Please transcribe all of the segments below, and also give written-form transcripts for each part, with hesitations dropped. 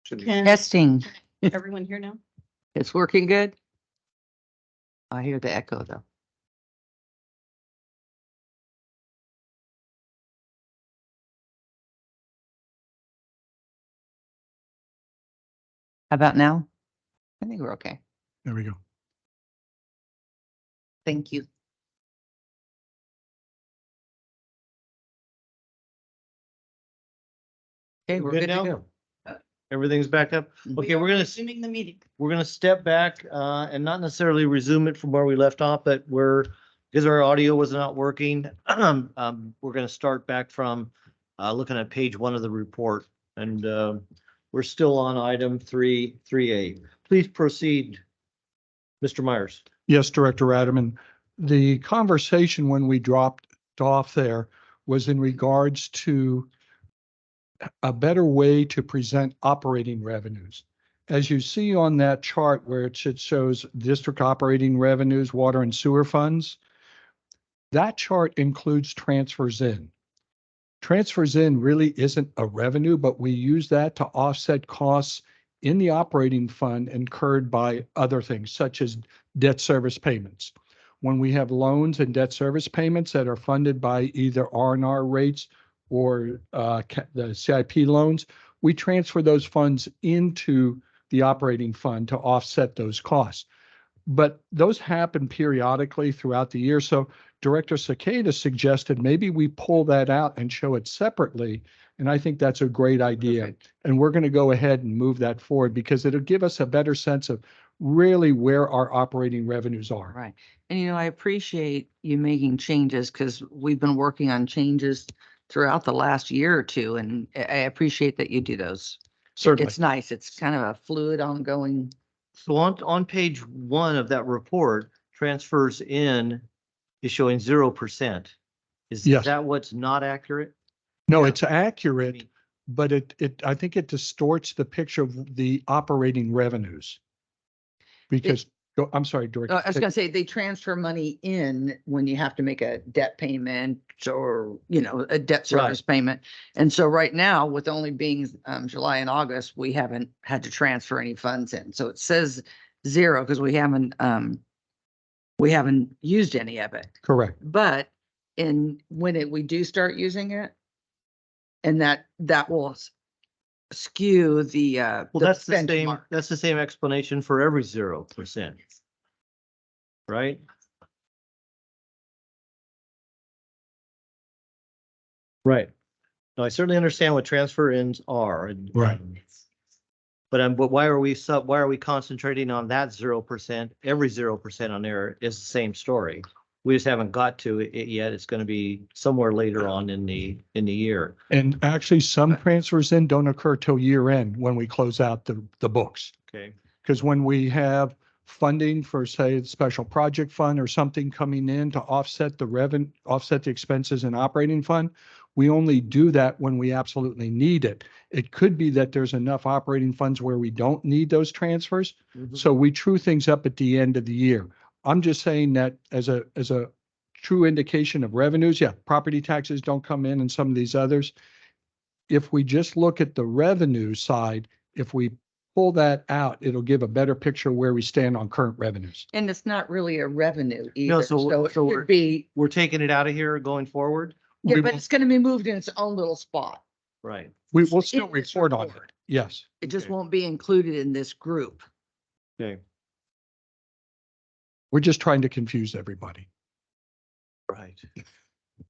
Can Testing. everyone hear now? It's working good. I hear the echo though. How about now? I think we're okay. There we go. Thank you. Okay, we're good to now? go. Everything's back up. Okay, we're gonna, Resuming the meeting. we're gonna step back, and not necessarily resume it from where we left off, but because our audio was not working, we're gonna start back from, looking at page 1 of the report. And, we're still on item 3A. Please proceed, Mr. Myers. Yes, Director Adamon. The conversation when we dropped off there was in regards to a better way to present operating revenues. As you see on that chart where it shows district operating revenues, water and sewer funds, that chart includes transfers in. Transfers in really isn't a revenue, but we use that to offset costs in the operating fund incurred by other things such as debt service payments. When we have loans and debt service payments that are funded by either R&R rates or the CIP loans, we transfer those funds into the operating fund to offset those costs. But those happen periodically throughout the year. So Director Cicada suggested maybe we pull that out and show it separately. And I think that's a great idea. Perfect. And we're going to go ahead and move that forward because it'll give us a better sense of really where our operating revenues are. Right. And I appreciate you making changes because we've been working on changes throughout the last year or two. And I appreciate that you do those. Certainly. It's nice. It's kind of a fluid, ongoing. So on page 1 of that report, transfers in is showing 0%. Is Yes. that what's not accurate? No, Yeah. it's accurate, but I think it distorts the picture of the operating revenues. Because, I'm sorry, Director. I was gonna say, they transfer money in when you have to make a debt payment or, a debt service payment. And so right now, with only being July and August, we haven't had to transfer any funds in. So it says 0 because we haven't used any of it. Correct. But when we do start using it, and that will skew the Well, that's the same, benchmark. that's the same explanation for every 0%. Right? Right. No, I certainly understand what transfer ins are. Right. But why are we concentrating on that 0%? Every 0% on there is the same story. We just haven't got to it yet. It's going to be somewhere later on in the year. And actually, some transfers in don't occur till year end when we close out the books. Okay. Because when we have funding for, say, the special project fund or something coming in to offset the expenses in operating fund, we only do that when we absolutely need it. It could be that there's enough operating funds where we don't need those transfers. So we true things up at the end of the year. I'm just saying that as a true indication of revenues, yeah, property taxes don't come in and some of these others. If we just look at the revenue side, if we pull that out, it'll give a better picture where we stand on current revenues. And it's not really a revenue either. No, so it we're- should be, We're taking it out of here going forward. yeah, We but will- it's gonna be moved in its own little spot. Right. We will still in this report on it. report. Yes. It just Okay. won't be included in this group. Okay. We're just trying to confuse everybody. Right.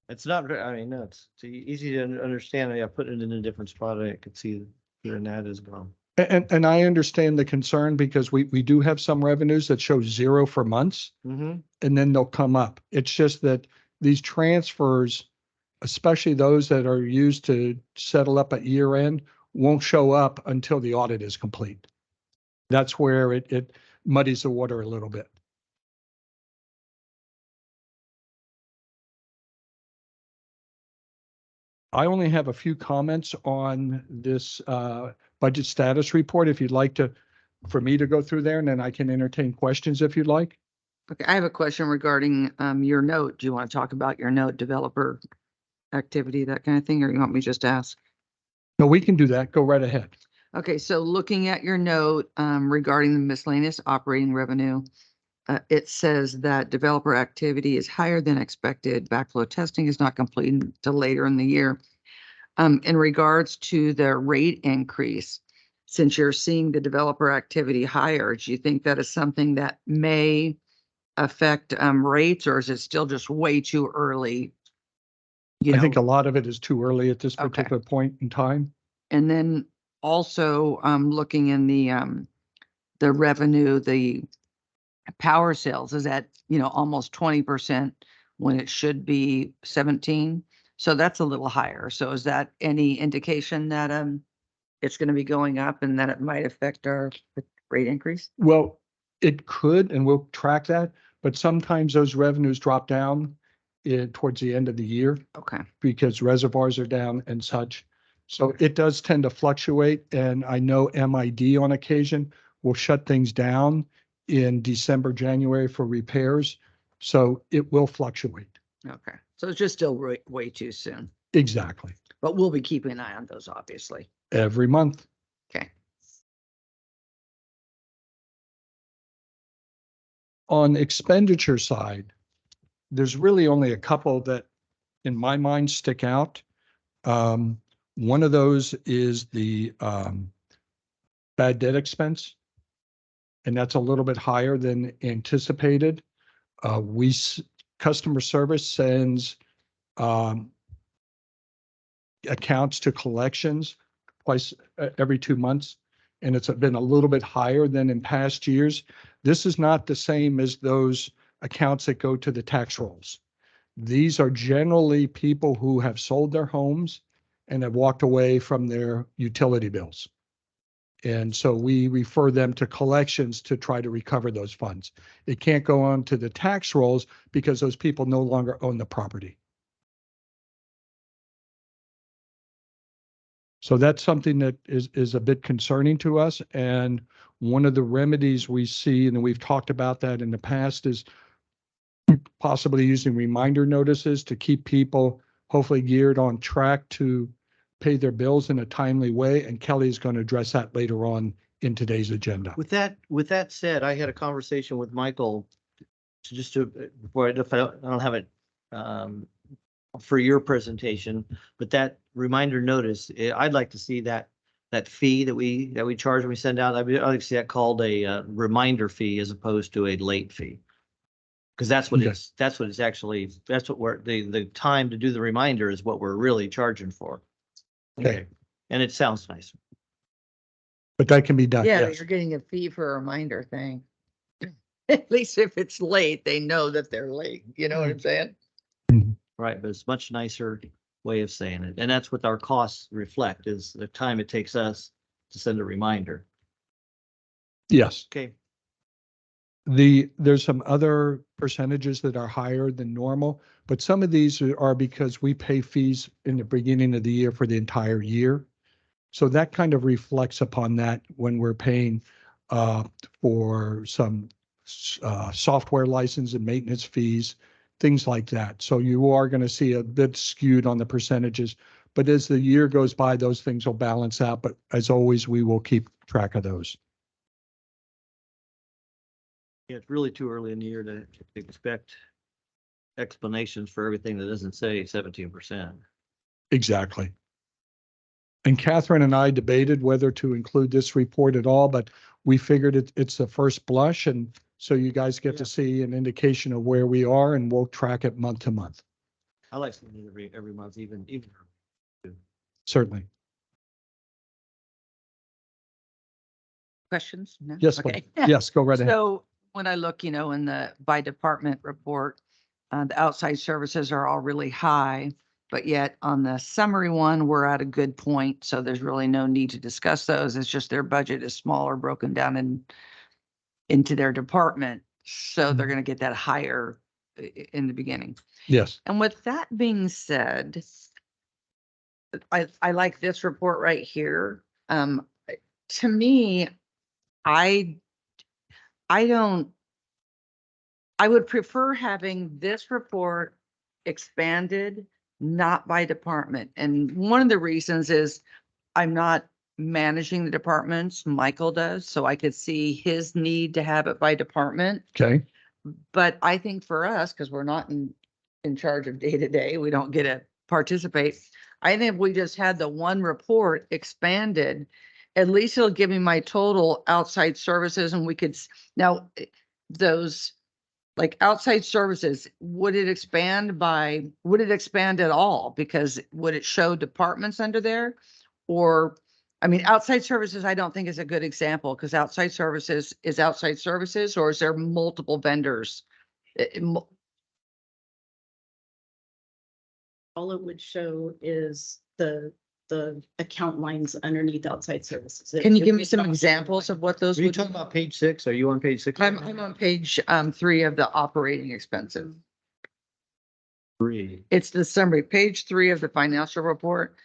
It's not, no, it's easy to understand. I put it in a different spot. I could see here in that as well. And I understand the concern because we do have some revenues that show 0 for months Mm-hmm. and then they'll come up. It's just that these transfers, especially those that are used to settle up at year end, won't show up until the audit is complete. That's where it muddies the water a little bit. I only have a few comments on this budget status report. If you'd like for me to go through there, and then I can entertain questions if you'd like. Okay, I have a question regarding your note. Do you want to talk about your note, developer activity, that kind of thing, or you want me just to ask? No, we can do that. Go right ahead. Okay, so looking at your note, regarding the miscellaneous operating revenue, it says that developer activity is higher than expected. Backflow testing is not complete until later in the year. In regards to the rate increase, since you're seeing the developer activity higher, do you think that is something that may affect, rates, or is it still just way too early? You I think know, a lot of it is too early at this Okay. particular point in time. and then also, looking in the revenue, the power sales is at, almost 20% when it should be 17. So that's a little higher. So is that any indication that, it's going to be going up and that it might affect our rate increase? Well, it could, and we'll track that, but sometimes those revenues drop down towards the end of the year Okay. because reservoirs are down and such. So it does tend to fluctuate, and I know MID on occasion will shut things down in December, January for repairs. So it will fluctuate. Okay. So it's just still way too soon, Exactly. but we'll be keeping an eye on those, obviously. Every month. Okay. On expenditure side, there's really only a couple that in my mind stick out. One of those is the bad debt expense. And that's a little bit higher than anticipated. Customer service sends accounts to collections twice every 2 months, and it's been a little bit higher than in past years. This is not the same as those accounts that go to the tax rolls. These are generally people who have sold their homes and have walked away from their utility bills. And so we refer them to collections to try to recover those funds. It can't go on to the tax rolls because those people no longer own the property. So that's something that is a bit concerning to us. And one of the remedies we see, and we've talked about that in the past, is possibly using reminder notices to keep people hopefully geared on track to pay their bills in a timely way. And Kelly is going to address that later on in today's agenda. With that said, I had a conversation with Michael before, if I don't have it, for your presentation, but that reminder notice, I'd like to see that fee that we charge when we send out. I'd like to see that called a reminder fee as opposed to a late fee. Because that's what Okay. it's actually, that's what the time to do the reminder is what we're really charging for. Okay. And it sounds nice. But that can be done. Yeah, Yes. you're getting a fee for a reminder thing. At least if it's late, they know that they're late. You know what I'm saying? Right, but it's much nicer way of saying it. And that's what our costs reflect, is the time it takes us to send a reminder. Yes. Okay. There's some other percentages that are higher than normal, but some of these are because we pay fees in the beginning of the year for the entire year. So that kind of reflects upon that when we're paying for some software license and maintenance fees, things like that. So you are going to see a bit skewed on the percentages, but as the year goes by, those things will balance out. But as always, we will keep track of those. Yeah, it's really too early in the year to expect explanations for everything that doesn't say 17%. Exactly. And Catherine and I debated whether to include this report at all, but we figured it's the first blush. And so you guys get to see an indication of where we are, and we'll track it month to month. I like seeing it every month, even. Certainly. Questions? No? Yes, Okay. yes, go right ahead. So when I look, in the by department report, the outside services are all really high, but yet on the summary one, we're at a good point. So there's really no need to discuss those. It's just their budget is smaller, broken down into their department. So they're going to get that higher in the beginning. Yes. And with that being said, I like this report right here. To me, I would prefer having this report expanded, not by department. And one of the reasons is I'm not managing the departments. Michael does, so I could see his need to have it by department. Okay, But I think for us, because we're not in charge of day to day, we don't get to participate. I think if we just had the one report expanded, at least it'll give me my total outside services and we could, now those like outside services, would it expand at all? Because would it show departments under there? Or, I mean, outside services, I don't think is a good example because outside services is outside services, or is there multiple vendors? All it would show is the account lines underneath outside services. Can you It give me would some not show examples of what those Are you would? talking about page 6? Are you on page 6? I'm on page 3 of the operating expenses. 3. It's the summary, page 3 of the financial report.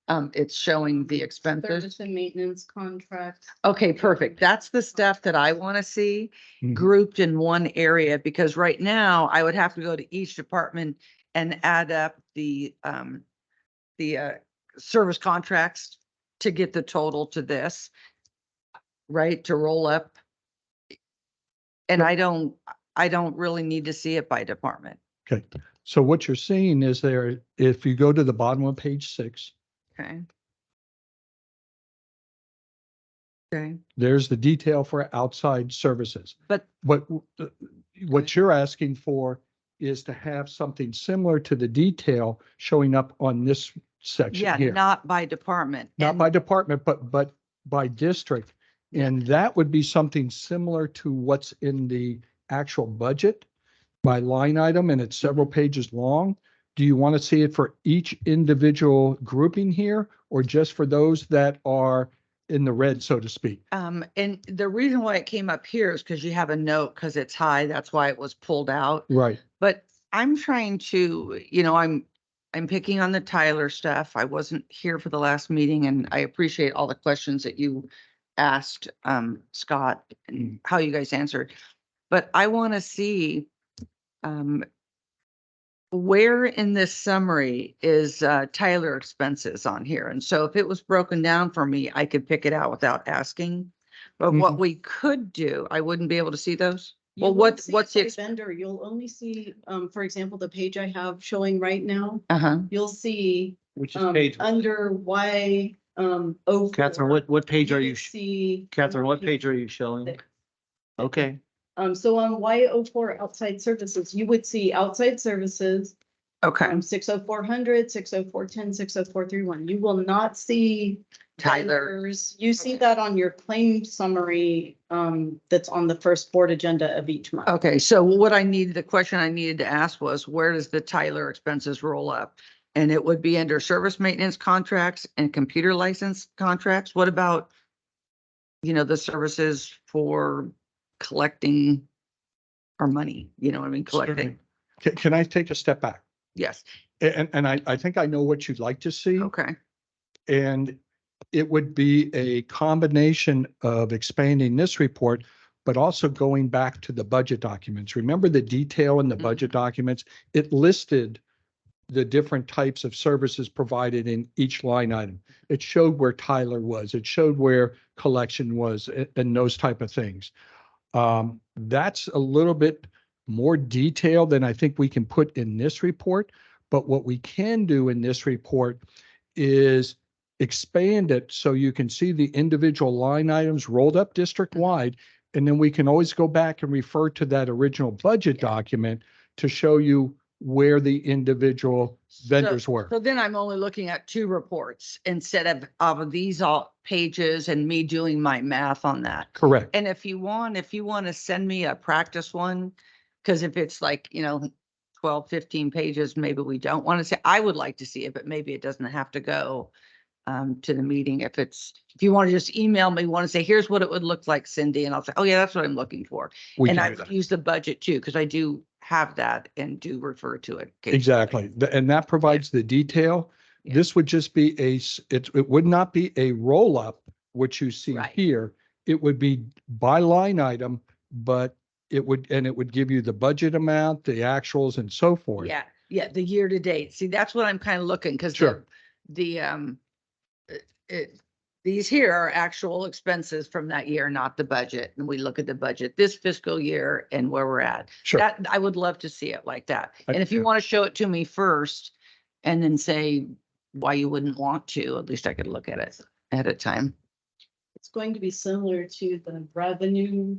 It's showing the expenses. Service and maintenance contract. Okay, perfect. That's the stuff that I want to see Mhm. grouped in one area, because right now I would have to go to each department and add up the service contracts to get the total to this, right, to roll up. And I don't really need to see it by department. okay. So what you're seeing is there, if you go to the bottom of page 6, Okay. Okay, there's the detail for outside services. but What you're asking for is to have something similar to the detail showing up on this section yeah, here. not by department. Not And- by department, but by district. Yeah. And that would be something similar to what's in the actual budget by line item, and it's several pages long. Do you want to see it for each individual grouping here, or just for those that are in the red, so to speak? And the reason why it came up here is because you have a note, because it's high, that's why it was pulled out. Right. But I'm trying to, I'm picking on the Tyler stuff. I wasn't here for the last meeting and I appreciate all the questions that you asked, Scott, and how you guys answered. But I want to see, where in this summary is Tyler expenses on here? And so if it was broken down for me, I could pick it out without asking. But what we could do, I wouldn't be able to see those. You Well, won't see it what's the, by vendor? You'll only see, for example, the page I have showing right now, uh-huh. you'll see, Which is page, under Y, O. Catherine, what page are you, See. Catherine, what page are you showing? Six. Okay, So on Y04 outside services, you would see outside services, Okay, 60400, 60410, 60431. You will not see Tyler. vendors. You see that on your claim summary, that's on the first board agenda of each month. Okay, so the question I needed to ask was, where does the Tyler expenses roll up? And it would be under service maintenance contracts and computer license contracts. What about, the services for collecting our money? You know what I mean? Collecting. Can I take a step back? Yes. And I think I know what you'd like to see. Okay. And it would be a combination of expanding this report, but also going back to the budget documents. Remember the detail in the budget documents? It listed the different types of services provided in each line item. It showed where Tyler was. It showed where collection was and those type of things. That's a little bit more detail than I think we can put in this report. But what we can do in this report is expand it so you can see the individual line items rolled up district-wide. And then we can always go back and refer to that original budget document to show you where the individual vendors were. So then I'm only looking at 2 reports instead of these all pages and me doing my math on that. Correct. And if you want to send me a practice one, because if it's like, 12, 15 pages, maybe we don't want to say, I would like to see it, but maybe it doesn't have to go to the meeting. If you want to just email me, want to say, here's what it would look like, Cindy, and I'll say, oh yeah, that's what I'm looking for. We And can I do that. use the budget too, because I do have that and do refer to it. occasionally. Exactly. And that provides the detail. Yeah. This would just be it would not be a roll up, which you see Right. here. It would be by line item, but it would give you the budget amount, the actuals and so forth. Yeah, the year to date. See, that's what I'm kind of looking, because Sure. the these here are actual expenses from that year, not the budget. And we look at the budget this fiscal year and where we're at. Sure. That, I would love to see it like that. I- And if you want to show it to me first and then say why you wouldn't want to, at least I could look at it ahead of time. It's going to be similar to the revenue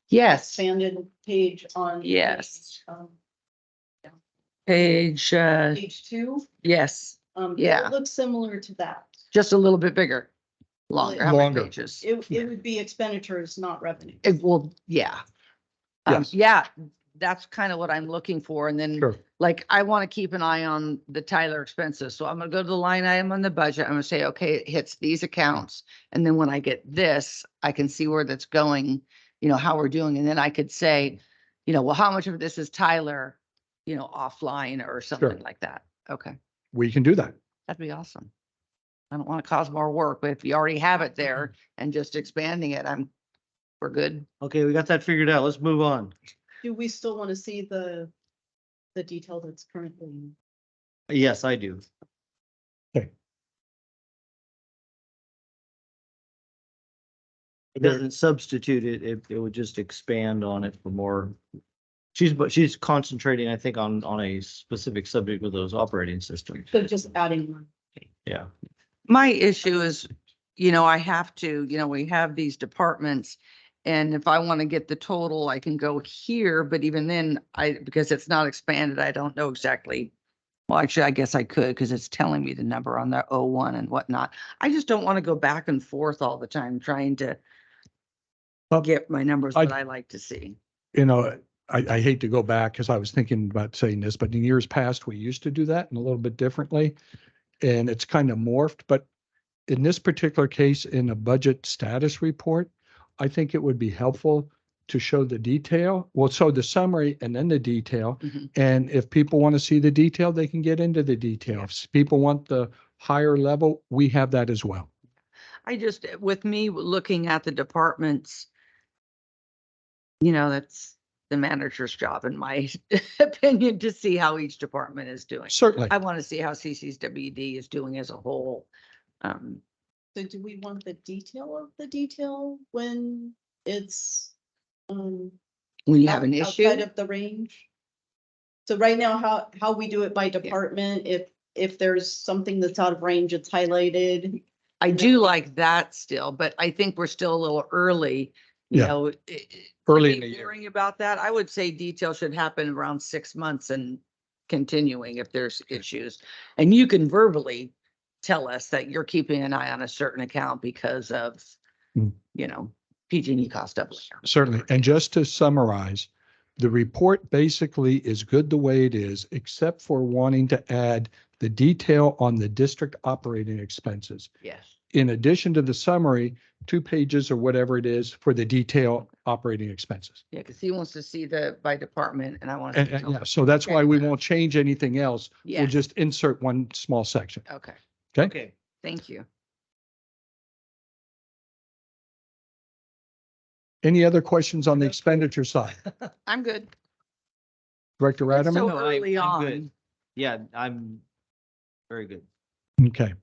Yes, expanded page on. Yes. Page, page, page 2. yes, It Yeah. looks similar to that. just a little bit bigger, longer, how many Longer. pages? It would be expenditures, not revenue. It will, yeah. Yes. Yeah, that's kind of what I'm looking for. And then Sure. like, I want to keep an eye on the Tyler expenses. So I'm gonna go to the line item on the budget. I'm gonna say, okay, it hits these accounts. And then when I get this, I can see where that's going, how we're doing. And then I could say, well, how much of this is Tyler, offline or something like that. Okay, We can do that. that'd be awesome. I don't want to cause more work, but if you already have it there and just expanding it, we're good. Okay, we got that figured out. Let's move on. Do we still want to see the detail that's currently? Yes, I do. Okay. It doesn't substitute it. It would just expand on it for more. She's concentrating, I think, on a specific subject with those operating systems. So just adding one. Yeah. My issue is, I have to, we have these departments. And if I want to get the total, I can go here, but even then because it's not expanded, I don't know exactly. Well, actually, I guess I could because it's telling me the number on the 01 and whatnot. I just don't want to go back and forth all the time trying to Well, get my numbers I- that I like to see. I hate to go back because I was thinking about saying this, but in years past, we used to do that and a little bit differently. And it's kind of morphed, but in this particular case, in a budget status report, I think it would be helpful to show the detail. Well, so the summary and then the detail. Mhm. And if people want to see the detail, they can get into the detail. If people want the higher level, we have that as well. I just, with me looking at the departments, that's the manager's job, in my opinion, to see how each department is doing. Certainly. I want to see how CCWD is doing as a whole. So do we want the detail of the detail when it's When you have an outside issue, of the range? So right now, how we do it by department, if there's something that's out of range, it's highlighted. I do like that still, but I think we're still a little early, Yeah. Early in the year. Worrying about that. I would say detail should happen around 6 months and continuing if there's issues. And you can verbally tell us that you're keeping an eye on a certain account because of, Mm. PG&E cost doubling. Certainly. And just to summarize, the report basically is good the way it is, except for wanting to add the detail on the district operating expenses. Yes. In addition to the summary, 2 pages or whatever it is for the detail operating expenses. Yeah, because he wants to see the by department and I want And, to. yeah, so that's why we won't change anything else. We'll Yeah, just insert one small section. okay, Okay. thank you. Any other questions on the expenditure side? I'm good. Director It's so Radaman? No, early I'm good. on. Yeah, I'm very good. Okay.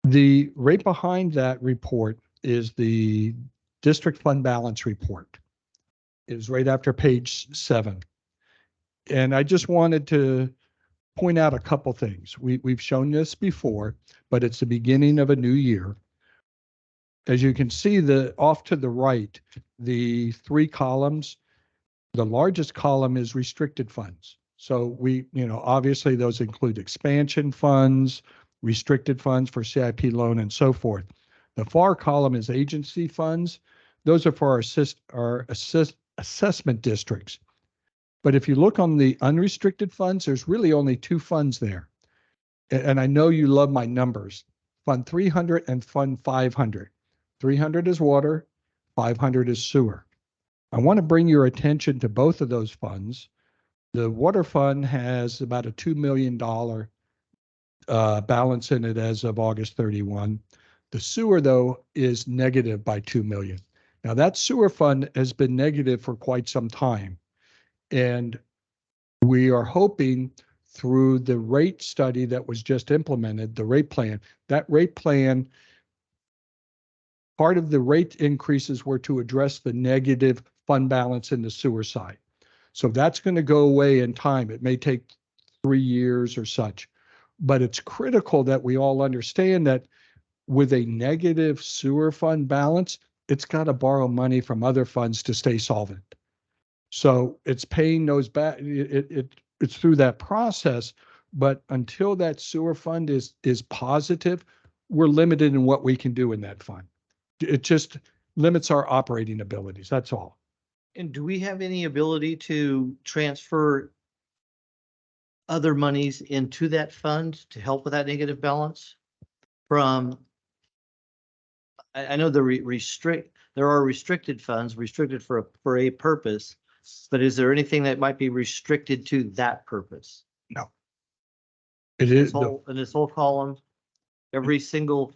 The right behind that report is the district fund balance report. It is right after page 7. And I just wanted to point out a couple things. We've shown this before, but it's the beginning of a new year. As you can see, off to the right, the 3 columns, the largest column is restricted funds. So obviously those include expansion funds, restricted funds for CIP loan and so forth. The far column is agency funds. Those are for our assessment districts. But if you look on the unrestricted funds, there's really only 2 funds there. And I know you love my numbers, Fund 300 and Fund 500. 300 is water, 500 is sewer. I want to bring your attention to both of those funds. The water fund has about a $2 million balance in it as of August 31. The sewer, though, is negative by 2 million. Now, that sewer fund has been negative for quite some time. And we are hoping through the rate study that was just implemented, the rate plan, that rate plan part of the rate increases were to address the negative fund balance in the sewer side. So that's going to go away in time. It may take 3 years or such, but it's critical that we all understand that with a negative sewer fund balance, it's got to borrow money from other funds to stay solvent. So it's paying those back. It's through that process, but until that sewer fund is positive, we're limited in what we can do in that fund. It just limits our operating abilities. That's all. And do we have any ability to transfer other monies into that fund to help with that negative balance? From, I know there are restricted funds, restricted for a purpose, but is there anything that might be restricted to that purpose? It This is, whole, in this whole column, every single,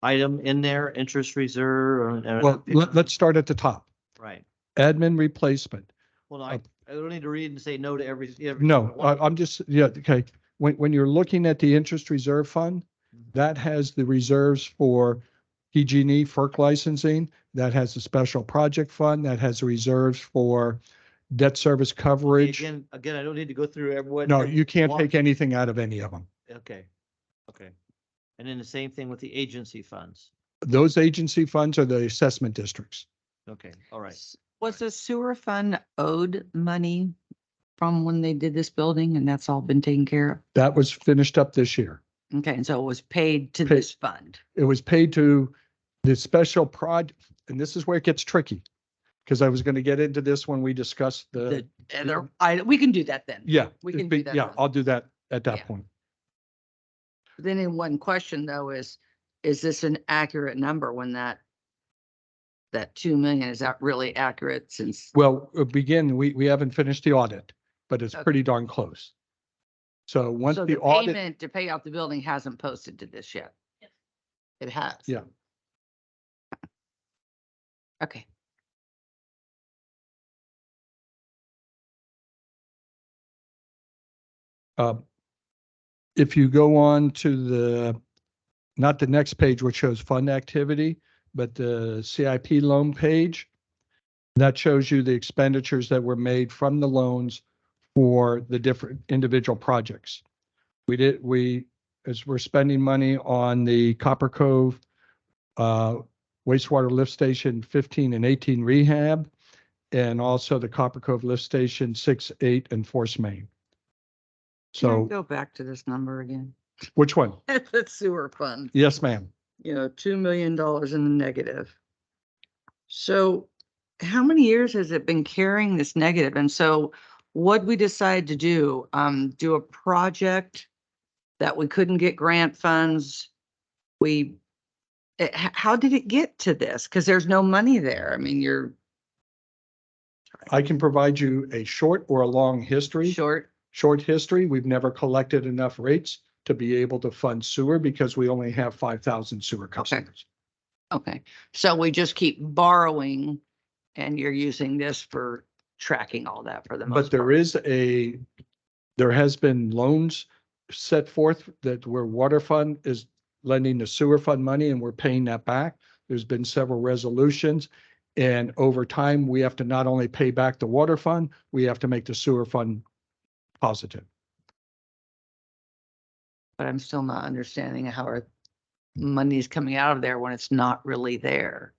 item in there, interest reserve, well, let's start at the top. right. Admin replacement. Well, I don't need to read and say no to every. No, I'm just, yeah, okay. When you're looking at the interest reserve fund, Mhm. that has the reserves for PG&E, FERC licensing, that has a special project fund, that has reserves for debt service coverage. Again, I don't need to go through everyone. No, you can't take anything out of any of them. Okay, okay. And then the same thing with the agency funds. Those agency funds are the assessment districts. Okay, all right. Was the sewer fund owed money from when they did this building and that's all been taken care of? That was finished up this year. Okay, and so it was paid to Paid. this fund. It was paid to the special project, and this is where it gets tricky. Because I was going to get into this when we discussed The other, we can do that then. yeah. We can do that Yeah, then. I'll do that at that Yeah. point. Then in one question though is this an accurate number when that 2 million, is that really accurate since? Well, we haven't finished the audit, but it's Okay. pretty darn close. So once So the the audit, payment to pay out the building hasn't posted to this yet? It has? Yeah. Okay. if you go on to not the next page, which shows fund activity, but the CIP loan page, that shows you the expenditures that were made from the loans for the different individual projects. As we're spending money on the Copper Cove wastewater lift station 15 and 18 rehab, and also the Copper Cove lift station 6, 8, and Force Main. Can I So go back to this number again? which one? The sewer fund, Yes, ma'am. $2 million in the negative. So how many years has it been carrying this negative? And so what we decide to do a project that we couldn't get grant funds. How did it get to this? Because there's no money there. I mean, I can provide you a short or a long history. Short history, we've never collected enough rates to be able to fund sewer because we only have 5,000 sewer customers. Okay, so we just keep borrowing and you're using this for tracking all that for the most But part. there has been loans set forth that where water fund is lending the sewer fund money and we're paying that back. There's been several resolutions. And over time, we have to not only pay back the water fund, we have to make the sewer fund positive. But I'm still not understanding how our money is coming out of there when it's not really there.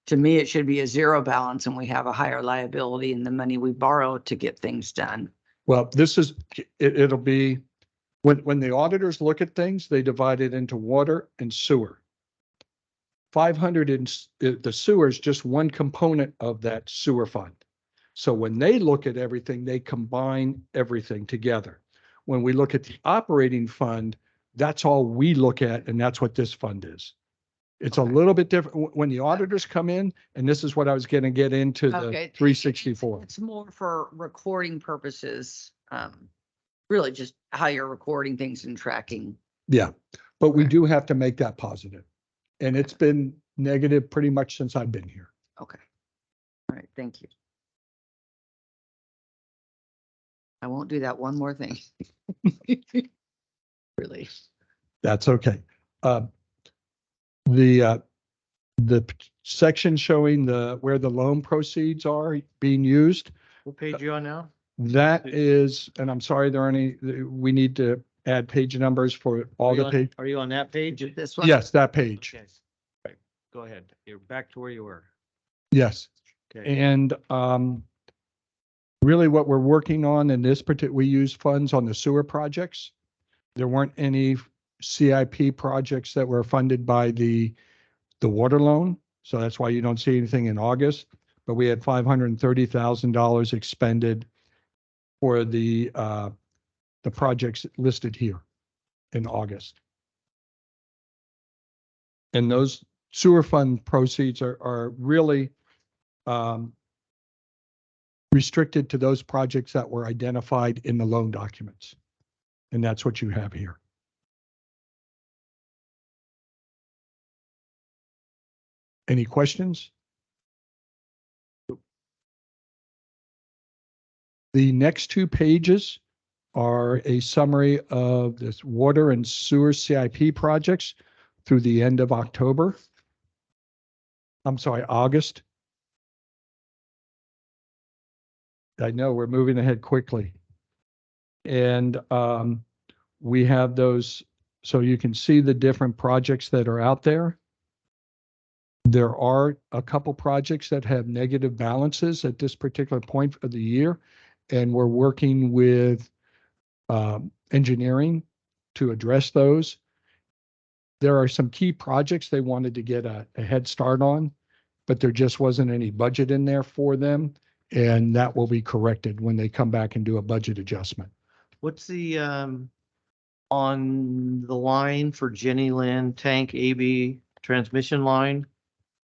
To me, it should be a zero balance and we have a higher liability in the money we borrow to get things done. Well, it'll be, when the auditors look at things, they divide it into water and sewer. 500 in the sewer is just one component of that sewer fund. So when they look at everything, they combine everything together. When we look at the operating fund, that's all we look at, and that's what this fund is. It's a Okay. little bit different when the auditors come in, and this is what I was going to get into the Okay. 364. It's more for recording purposes. Really just how you're recording things and tracking. Yeah, but we Okay. do have to make that positive. And it's been negative pretty much since I've been here. Okay. All right, thank you. I won't do that one more thing. Really. That's okay. The section showing where the loan proceeds are being used, What page you on now? that is, and I'm sorry, we need to add page numbers for all the page. Are you on that page? This one? Yes, that page. Okay. Right. Go ahead. You're back to where you were. Yes. Okay. And really what we're working on in this particular, we use funds on the sewer projects. There weren't any CIP projects that were funded by the water loan. So that's why you don't see anything in August. But we had $530,000 expended for the projects listed here in August. And those sewer fund proceeds are really restricted to those projects that were identified in the loan documents. And that's what you have here. Any questions? The next two pages are a summary of this water and sewer CIP projects through the end of October. I'm sorry, August. I know we're moving ahead quickly. And we have those, so you can see the different projects that are out there. There are a couple projects that have negative balances at this particular point of the year, and we're working with engineering to address those. There are some key projects they wanted to get a head start on, but there just wasn't any budget in there for them, and that will be corrected when they come back and do a budget adjustment. What's the, on the line for Jenny Lynn tank AB transmission line?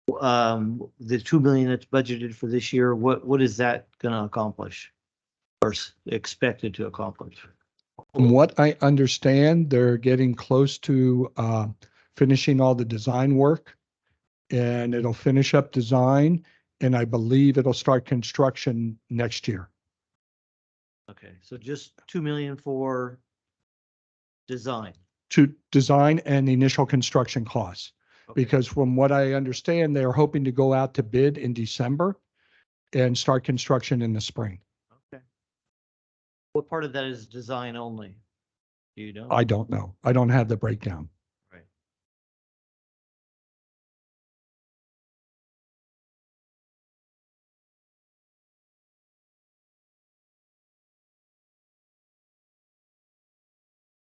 The 2 million that's budgeted for this year, what is that gonna accomplish? Or expected to accomplish? From what I understand, they're getting close to finishing all the design work, and it'll finish up design, and I believe it'll start construction next year. Okay, so just 2 million for design. To design and the initial construction costs. Okay. Because from what I understand, they're hoping to go out to bid in December and start construction in the spring. Okay. What part of that is design only? Do you know? I don't know. I don't have the breakdown. Right.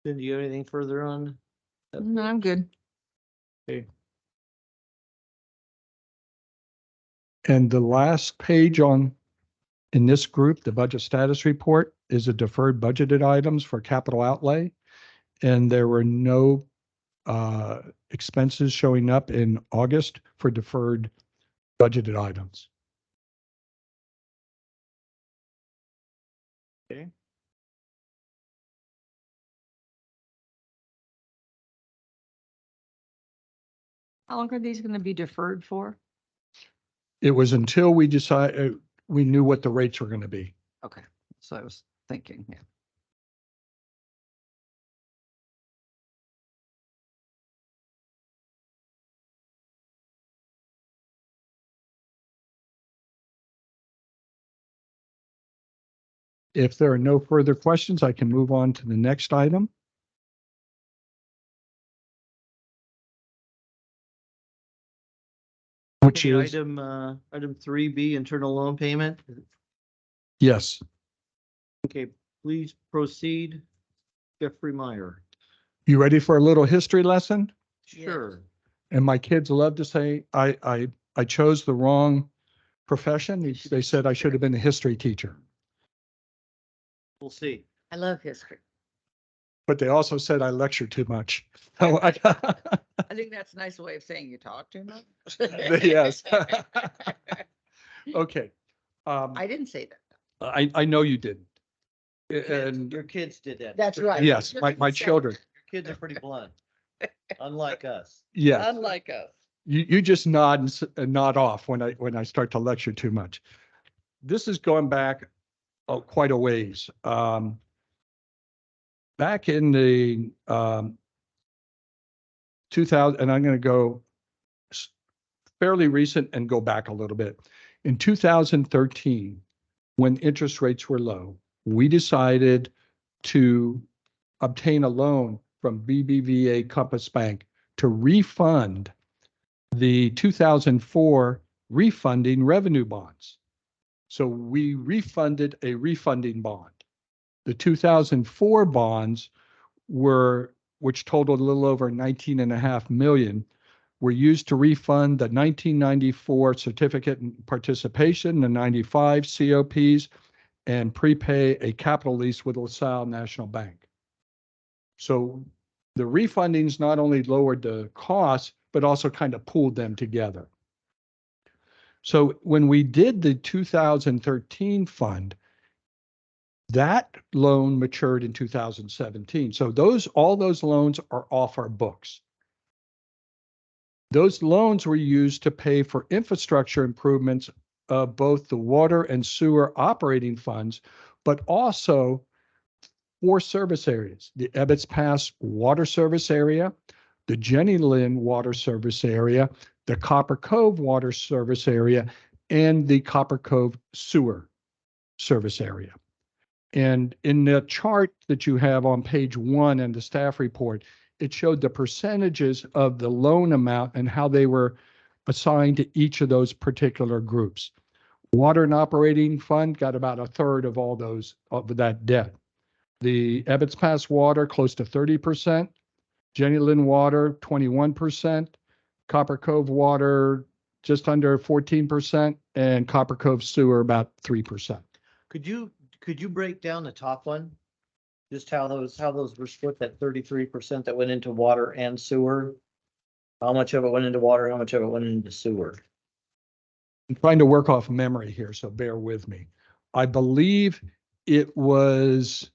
Then do you have anything further on? No, I'm good. Okay. And the last page in this group, the budget status report, is a deferred budgeted items for capital outlay. And there were no expenses showing up in August for deferred budgeted items. Okay. How long are these going to be deferred for? It was until we decided, we knew what the rates were going to be. Okay, so I was thinking, yeah. If there are no further questions, I can move on to the next item. Which Okay, is, item 3B, internal loan payment. yes, Okay, please proceed. Jeffrey Meyer. you ready for a little history lesson? Sure. And my kids love to say, I chose the wrong profession. They said I should have been a history teacher, We'll see. I love history. but they also said I lecture too much. I think that's a nice way of saying you talk too much. Yes. Okay. I didn't say that. I know you didn't. Kids- And Your kids did that. That's right. yes, Your my kids said- children, Your kids are pretty blunt, unlike us. yes. Unlike us. You just nod and nod off when I start to lecture too much. This is going back quite a ways. Back in the 2000, and I'm going to go fairly recent and go back a little bit. In 2013, when interest rates were low, we decided to obtain a loan from BBVA Compass Bank to refund the 2004 refunding revenue bonds. So we refunded a refunding bond. The 2004 bonds were, which totaled a little over 19.5 million, were used to refund the 1994 certificate in participation, the 95 COPs, and prepay a capital lease with LaSalle National Bank. So the refundings not only lowered the costs, but also kind of pooled them together. So when we did the 2013 fund, that loan matured in 2017. So all those loans are off our books. Those loans were used to pay for infrastructure improvements of both the water and sewer operating funds, but also 4 service areas: the Ebbets Pass Water Service Area, the Jenny Lynn Water Service Area, the Copper Cove Water Service Area, and the Copper Cove Sewer Service Area. And in the chart that you have on page 1 in the staff report, it showed the percentages of the loan amount and how they were assigned to each of those particular groups. Water and Operating Fund got about 1/3 of all those, of that debt. The Ebbets Pass Water, close to 30%. Jenny Lynn Water, 21%. Copper Cove Water, just under 14%. And Copper Cove Sewer, about 3%. Could you break down the top one? Just how those were split, that 33% that went into water and sewer? How much of it went into water? How much of it went into sewer? I'm trying to work off memory here, so bear with me. I believe it was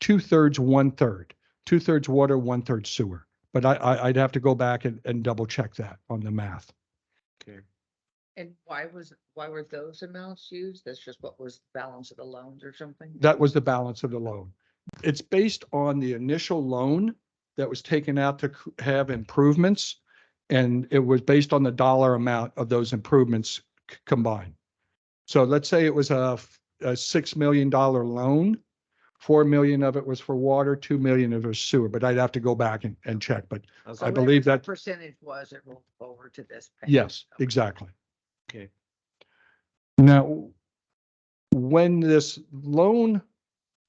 2/3, 1/3. 2/3 water, 1/3 sewer. But I'd have to go back and double check that on the math. Okay. And why were those amounts used? That's just what was the balance of the loans or something? That was the balance of the loan. It's based on the initial loan that was taken out to have improvements. And it was based on the dollar amount of those improvements combined. So let's say it was a $6 million loan. 4 million of it was for water, 2 million of it was sewer, but I'd have to go back and check, but I believe that. Percentage was it rolled over to this payment. Yes, exactly. Okay. Now, when this loan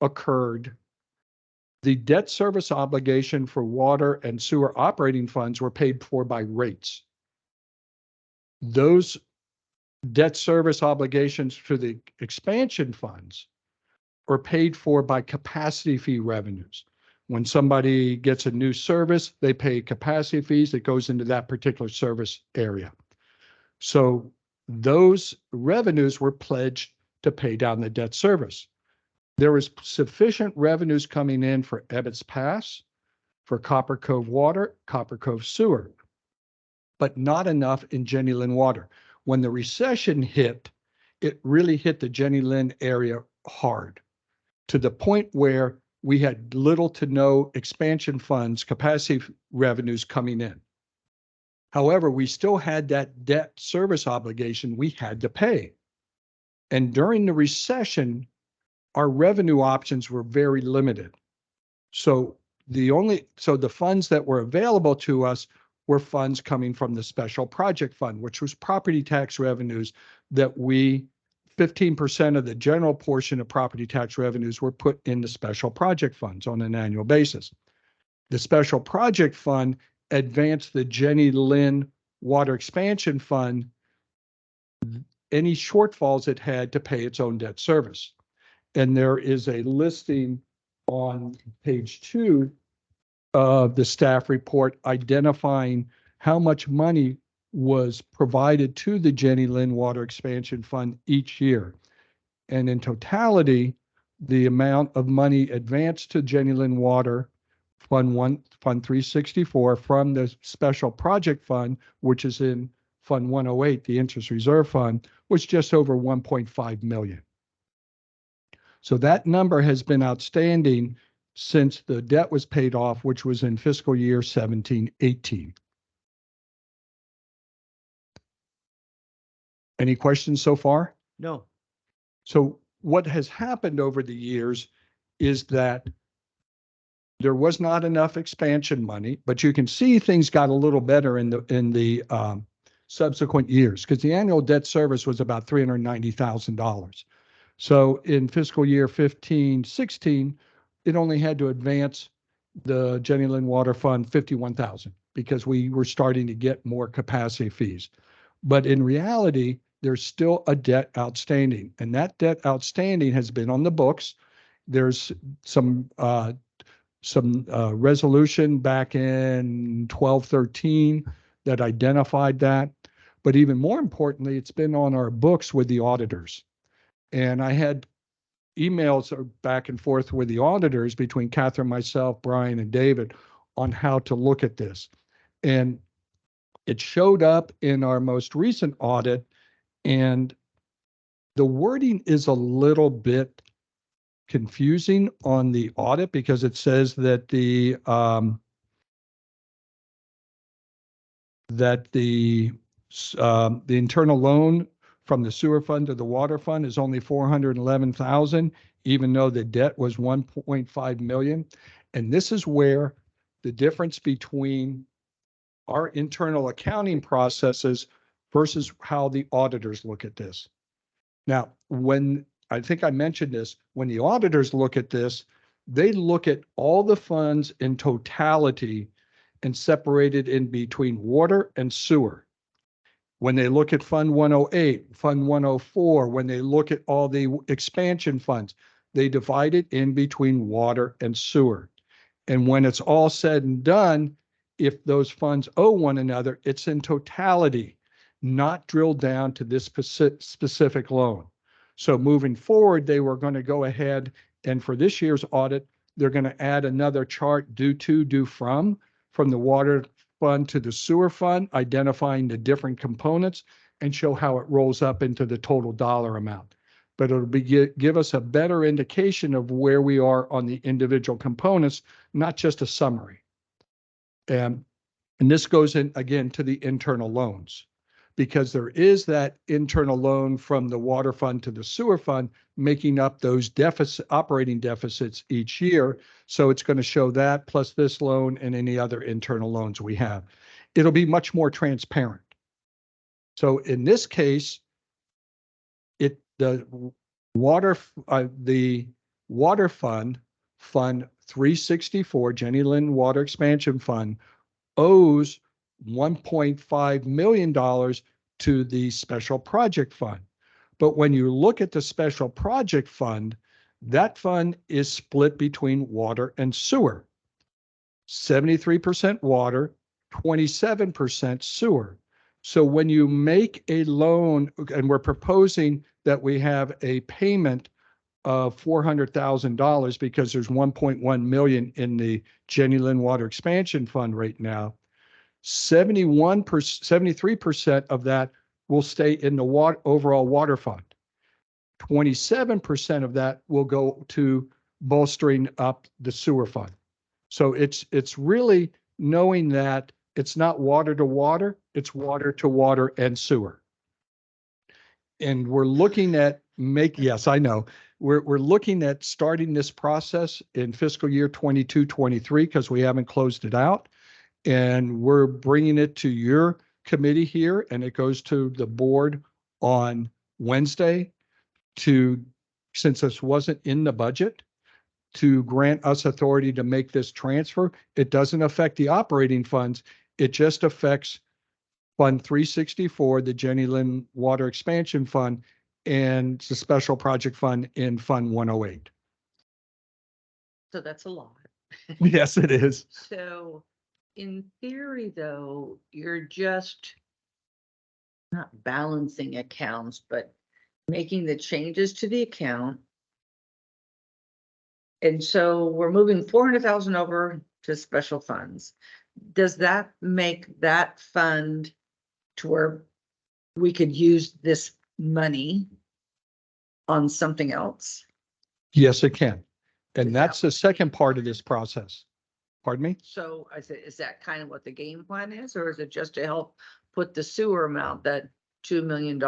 occurred, the debt service obligation for water and sewer operating funds were paid for by rates. Those debt service obligations for the expansion funds are paid for by capacity fee revenues. When somebody gets a new service, they pay capacity fees that goes into that particular service area. So those revenues were pledged to pay down the debt service. There was sufficient revenues coming in for Ebbets Pass, for Copper Cove Water, Copper Cove Sewer, but not enough in Jenny Lynn Water. When the recession hit, it really hit the Jenny Lynn area hard, to the point where we had little to no expansion funds, capacity revenues coming in. However, we still had that debt service obligation we had to pay. And during the recession, our revenue options were very limited. So the funds that were available to us were funds coming from the special project fund, which was property tax revenues that 15% of the general portion of property tax revenues were put in the special project funds on an annual basis. The special project fund advanced the Jenny Lynn Water Expansion Fund any shortfalls it had to pay its own debt service. And there is a listing on page 2 of the staff report identifying how much money was provided to the Jenny Lynn Water Expansion Fund each year. And in totality, the amount of money advanced to Jenny Lynn Water Fund 364 from the Special Project Fund, which is in Fund 108, the Interest Reserve Fund, was just over 1.5 million. So that number has been outstanding since the debt was paid off, which was in fiscal year 17-18. Any questions so far? No. So what has happened over the years is that there was not enough expansion money, but you can see things got a little better in the subsequent years because the annual debt service was about $390,000. So in fiscal year 15, 16, it only had to advance the Jenny Lind Water Fund 51,000 because we were starting to get more capacity fees. But in reality, there's still a debt outstanding, and that debt outstanding has been on the books. There's some resolution back in 12-13 that identified that. But even more importantly, it's been on our books with the auditors. And I had emails back and forth with the auditors between Catherine, myself, Brian, and David on how to look at this. And it showed up in our most recent audit, and the wording is a little bit confusing on the audit because it says that the internal loan from the sewer fund to the water fund is only 411,000, even though the debt was 1.5 million. And this is where the difference between our internal accounting processes versus how the auditors look at this. Now, when I think I mentioned this, when the auditors look at this, they look at all the funds in totality and separate it in between water and sewer. When they look at Fund 108, Fund 104, when they look at all the expansion funds, they divide it in between water and sewer. And when it's all said and done, if those funds owe one another, it's in totality, not drilled down to this specific loan. So moving forward, they were going to go ahead and for this year's audit, they're going to add another chart due to, due from the water fund to the sewer fund, identifying the different components and show how it rolls up into the total dollar amount. But it'll give us a better indication of where we are on the individual components, not just a summary. And this goes in again to the internal loans, because there is that internal loan from the water fund to the sewer fund making up those operating deficits each year. So it's going to show that plus this loan and any other internal loans we have. It'll be much more transparent. So in this case, the water fund, Fund 364, Jenny Lind Water Expansion Fund, owes $1.5 million to the special project fund. But when you look at the special project fund, that fund is split between water and sewer. 73% water, 27% sewer. So when you make a loan, and we're proposing that we have a payment of $400,000 because there's 1.1 million in the Jenny Lind Water Expansion Fund right now, 73% of that will stay in the overall water fund. 27% of that will go to bolstering up the sewer fund. So it's really knowing that it's not water to water, it's water to water and sewer. And we're looking at yes, I know. We're looking at starting this process in fiscal year 22-23 because we haven't closed it out. And we're bringing it to your committee here, and it goes to the board on Wednesday since this wasn't in the budget, to grant us authority to make this transfer. It doesn't affect the operating funds. It just affects Fund 364, the Jenny Lind Water Expansion Fund, and the Special Project Fund in Fund 108. So that's a lot. Yes, it is. So in theory, though, you're just not balancing accounts, but making the changes to the account. And so we're moving 400,000 over to special funds. Does that make that fund to where we could use this money on something else? Yes, it can. And that's the second part of this process. Pardon me? So I said, is that kind of what the game plan is, or is it just to help put the sewer amount that $2 million.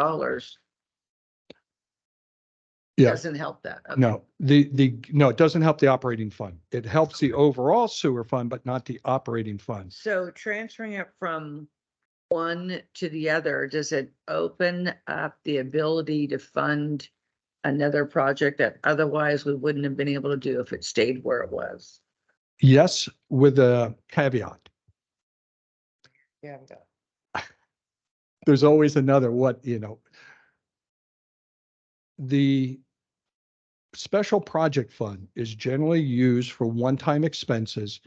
Yeah. Doesn't help that. Okay. No, no, it doesn't help the operating fund. It helps the overall sewer fund, but not the operating fund. So transferring it from one to the other, does it open up the ability to fund another project that otherwise we wouldn't have been able to do if it stayed where it was? Yes, with a caveat. Yeah. There's always another the special project fund is generally used for one-time expenses,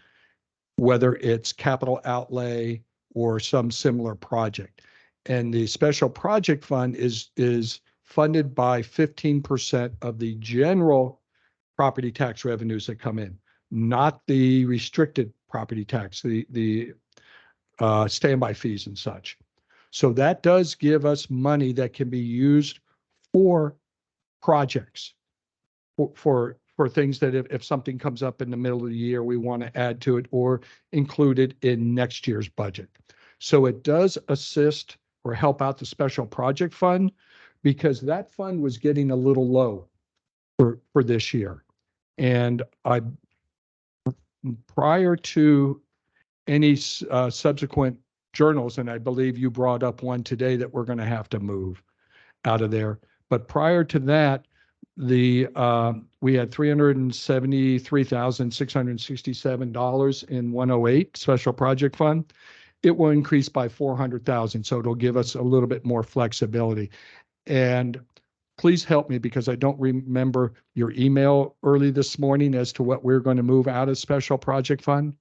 whether it's capital outlay or some similar project. And the special project fund is funded by 15% of the general property tax revenues that come in, not the restricted property tax, the standby fees and such. So that does give us money that can be used for projects, for things that if something comes up in the middle of the year, we want to add to it or include it in next year's budget. So it does assist or help out the special project fund, because that fund was getting a little low for this year. And prior to any subsequent journals, and I believe you brought up one today that we're going to have to move out of there. But prior to that, we had $373,667 in 108 special project fund. It will increase by 400,000, so it'll give us a little bit more flexibility. And please help me, because I don't remember your email early this morning as to what we're going to move out of special project fund.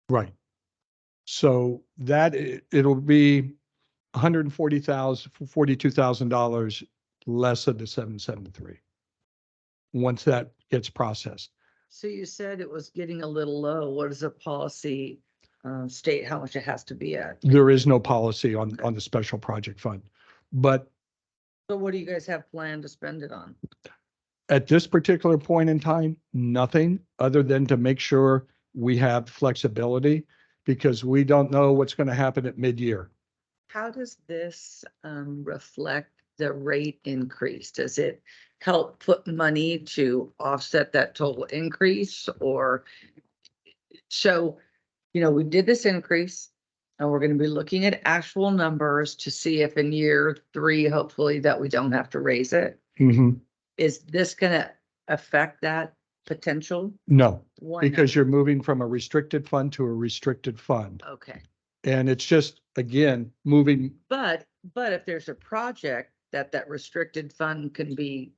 Right. So that it'll be $42,000 less of the 773 once that gets processed. So you said it was getting a little low. What does the policy state how much it has to be at? There is no policy on the special project fund, but So what do you guys have planned to spend it on? at this particular point in time, nothing other than to make sure we have flexibility, because we don't know what's going to happen at mid-year. How does this reflect the rate increase? Does it help put money to offset that total increase? Or so, we did this increase and we're going to be looking at actual numbers to see if in year 3, hopefully, that we don't have to raise it. Mhm. Is this going to affect that potential? No, Why not? because you're moving from a restricted fund to a restricted fund. Okay. And it's just, again, moving. But if there's a project that restricted fund can be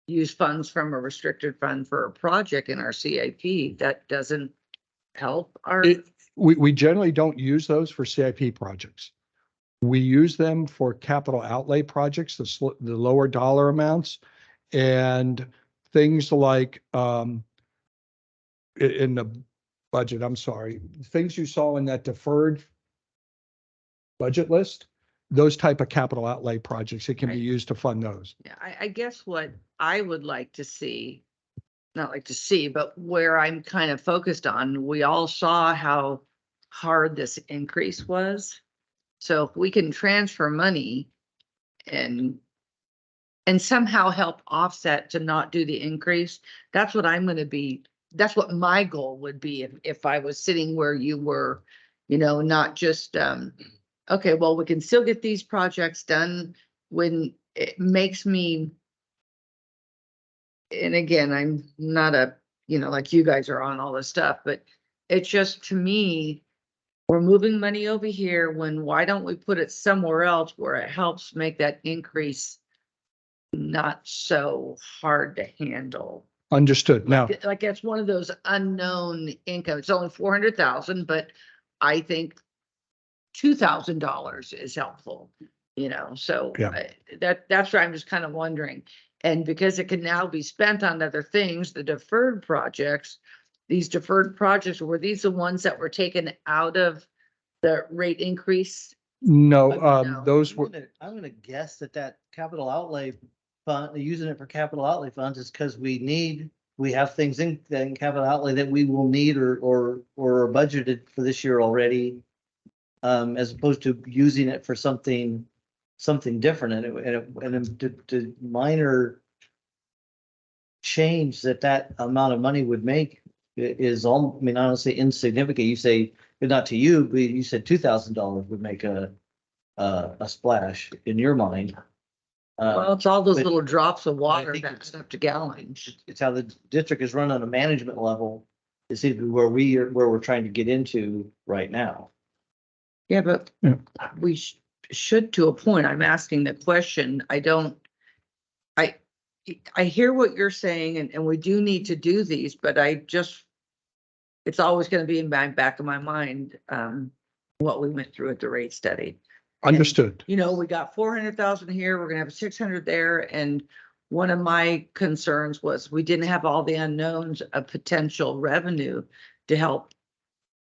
use funds from a restricted fund for a project in our CIP, that doesn't help our, We generally don't use those for CIP projects. We use them for capital outlay projects, the lower dollar amounts, and things like in the budget, I'm sorry, things you saw in that deferred budget list, those type of capital outlay projects, it can be Right. used to fund those. yeah, I guess what I would like to see, not like to see, but where I'm kind of focused on, we all saw how hard this increase was. So if we can transfer money and somehow help offset to not do the increase, that's what that's what my goal would be if I was sitting where you were, not just, okay, well, we can still get these projects done when it makes me. And again, I'm not like you guys are on all this stuff, but it's just, to me, we're moving money over here why don't we put it somewhere else where it helps make that increase not so hard to handle? Understood. Now, Like it's one of those unknown income. It's only 400,000, but I think $2,000 is helpful, so Yeah. that's where I'm just kind of wondering. And because it can now be spent on other things, the deferred projects, these deferred projects, were these the ones that were taken out of the rate increase? no, No. those were, I'm gonna guess that capital outlay fund, using it for capital outlay funds is because we have things in capital outlay that we will need or are budgeted for this year already. As opposed to using it for something different and the minor change that amount of money would make is all, I mean, honestly insignificant. You say, but not to you, but you said $2,000 would make a splash in your mind. Well, it's all those but little drops of water think that it's- add up to gallons. It's how the district is run on a management level. It seems to be where we're trying to get into right now. Yeah, but Yeah. we should to a point. I'm asking the question. I hear what you're saying and we do need to do these, but it's always going to be in my back of my mind, what we went through at the rate study. Understood. You know, we got 400,000 here, we're gonna have 600 there, and one of my concerns was we didn't have all the unknowns of potential revenue to help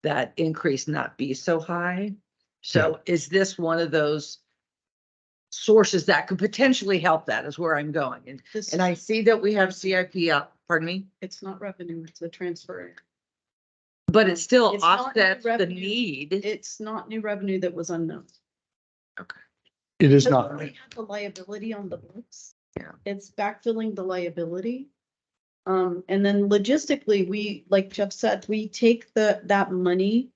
that increase not be so high. So is this one of those sources that could potentially help? That is where I'm going. This, And I see that we have CIP up, pardon me, it's not revenue, it's a transfer. but it still It's not new offsets the revenue. need. It's not new revenue that was unknown. It is Because not. we had the liability on the books. Yeah. It's backfilling the liability. And then logistically, we, like Jeff said, we take that money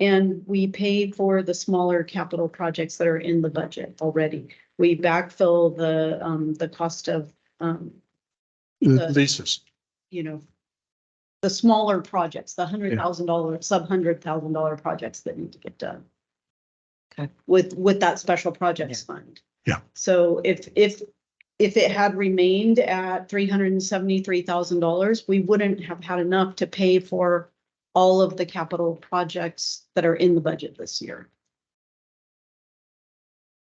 and we pay for the smaller capital projects that are in the budget already. We backfill the cost of, Leases. you know, the smaller projects, the $100,000, sub-$100,000 projects that need to get done. Okay. With that special projects fund. Yeah. So if it had remained at $373,000, we wouldn't have had enough to pay for all of the capital projects that are in the budget this year.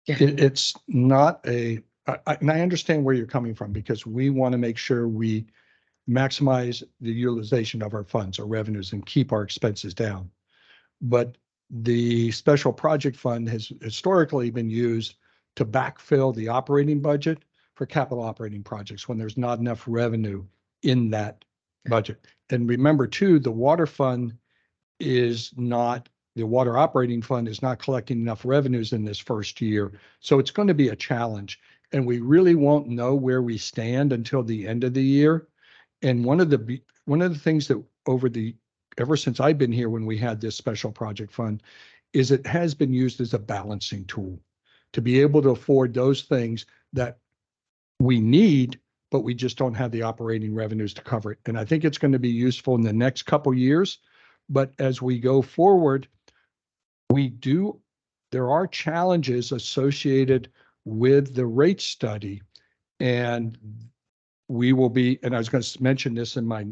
It's not and I understand where you're coming from because we want to make sure we maximize the utilization of our funds or revenues and keep our expenses down. But the special project fund has historically been used to backfill the operating budget for capital operating projects when there's not enough revenue in that budget. And remember too, the water operating fund is not collecting enough revenues in this first year. So it's going to be a challenge. And we really won't know where we stand until the end of the year. And one of the things that ever since I've been here, when we had this special project fund, is it has been used as a balancing tool to be able to afford those things that we need, but we just don't have the operating revenues to cover it. And I think it's going to be useful in the next couple years. But as we go forward, there are challenges associated with the rate study. And we will be, and I was going to mention this in my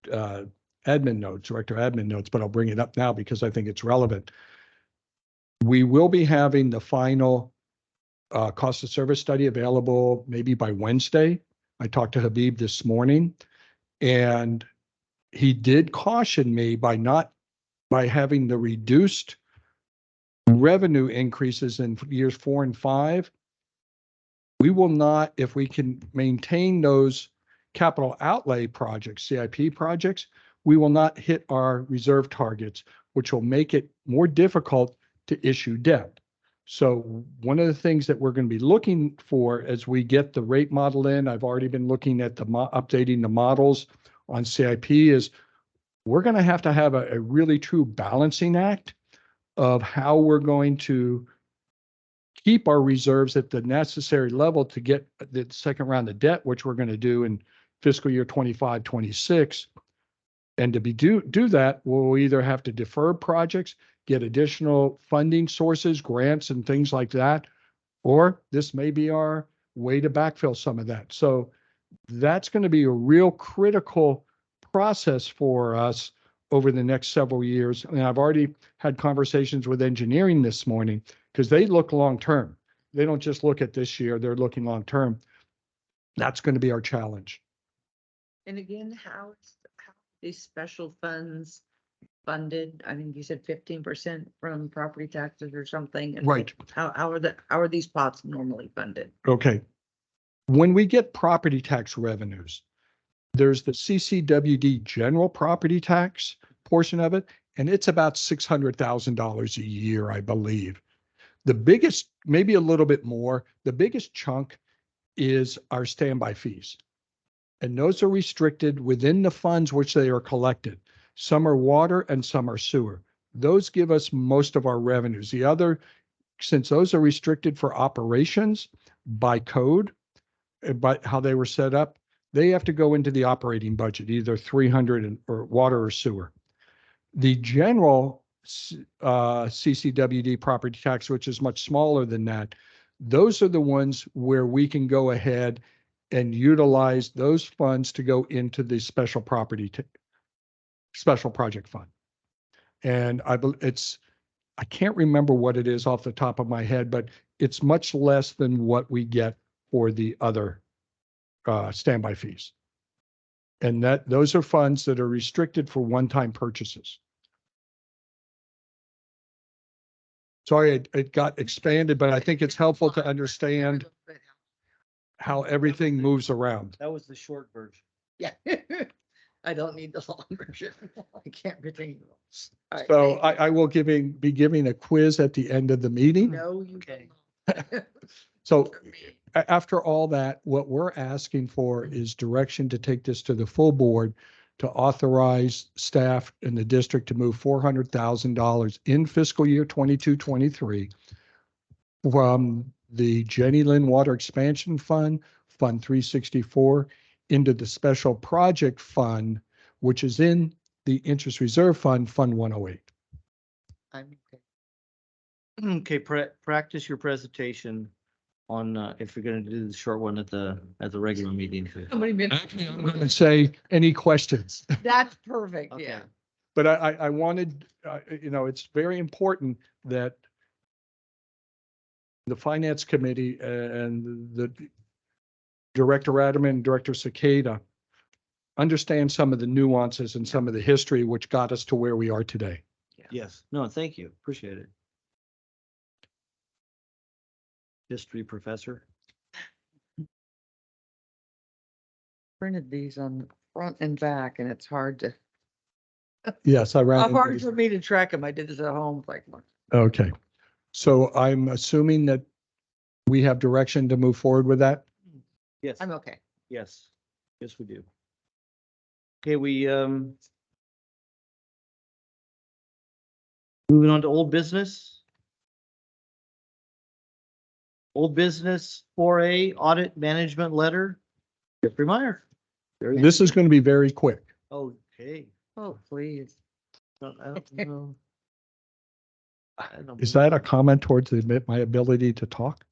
director admin notes, but I'll bring it up now because I think it's relevant. We will be having the final cost of service study available maybe by Wednesday. I talked to Habib this morning, and he did caution me by having the reduced revenue increases in years 4 and 5. We will not, if we can maintain those capital outlay projects, CIP projects, we will not hit our reserve targets, which will make it more difficult to issue debt. So one of the things that we're going to be looking for as we get the rate model in, I've already been looking at updating the models on CIP, is we're going to have a really true balancing act of how we're going to keep our reserves at the necessary level to get the second round of debt, which we're going to do in fiscal year 25, 26. And to do that, we'll either have to defer projects, get additional funding sources, grants and things like that, or this may be our way to backfill some of that. So that's going to be a real critical process for us over the next several years. And I've already had conversations with engineering this morning because they look long-term. They don't just look at this year, they're looking long-term. That's going to be our challenge. And again, how these special funds funded? I think you said 15% from property taxes or something. And Right. how are these pots normally funded? Okay. when we get property tax revenues, there's the CCWD general property tax portion of it, and it's about $600,000 a year, I believe. The biggest, maybe a little bit more, the biggest chunk is our standby fees. And those are restricted within the funds which they are collected. Some are water and some are sewer. Those give us most of our revenues. The other, since those are restricted for operations by code, by how they were set up, they have to go into the operating budget, either 300 or water or sewer. The general CCWD property tax, which is much smaller than that, those are the ones where we can go ahead and utilize those funds to go into the special project fund. And I can't remember what it is off the top of my head, but it's much less than what we get for the other standby fees. And those are funds that are restricted for one-time purchases. Sorry, it got expanded, but I think it's helpful to understand how everything moves around. That was the short version. Yeah. I don't need the long version. I can't retain those. All right, So thank you. I will be giving a quiz at the end of the meeting. No, you Okay. don't. So after all that, what we're asking for is direction to take this to the full board to authorize staff in the district to move $400,000 in fiscal year 22-23 from the Jenny Lynn Water Expansion Fund, Fund 364, into the Special Project Fund, which is in the Interest Reserve Fund, Fund 108. I'm okay. Okay, practice your presentation on, if you're gonna do the short one at the regular meeting. How many minutes? Actually, I'm going to say any questions. That's perfect, Okay. yeah. But I wanted, it's very important that the Finance Committee and the Director Adamant, Director Cicada understand some of the nuances and some of the history which got us to where we are today. Yes, no, thank you, appreciate it. History professor. Printed these on front and back and it's hard Yes, I ran. into hard this- for me to track them. I did this at home. It's like, look, Okay. So I'm assuming that we have direction to move forward with that? Yes, I'm okay. yes, yes, we do. Okay, moving on to old business. Old business 4A audit management letter. Jeffrey Meyer. This is going to be very quick. Okay. Oh, please. I don't know. I don't Is know. that a comment towards my ability to talk?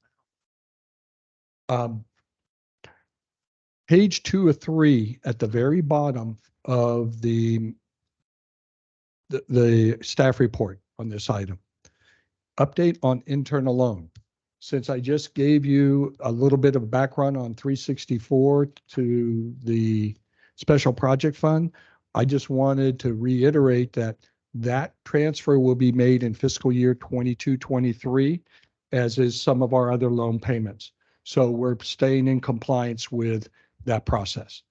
Page 2 of 3 at the very bottom of the staff report on this item. Update on internal loan. Since I just gave you a little bit of background on 364 to the special project fund, I just wanted to reiterate that transfer will be made in fiscal year 22-23, as is some of our other loan payments. So we're staying in compliance with that process.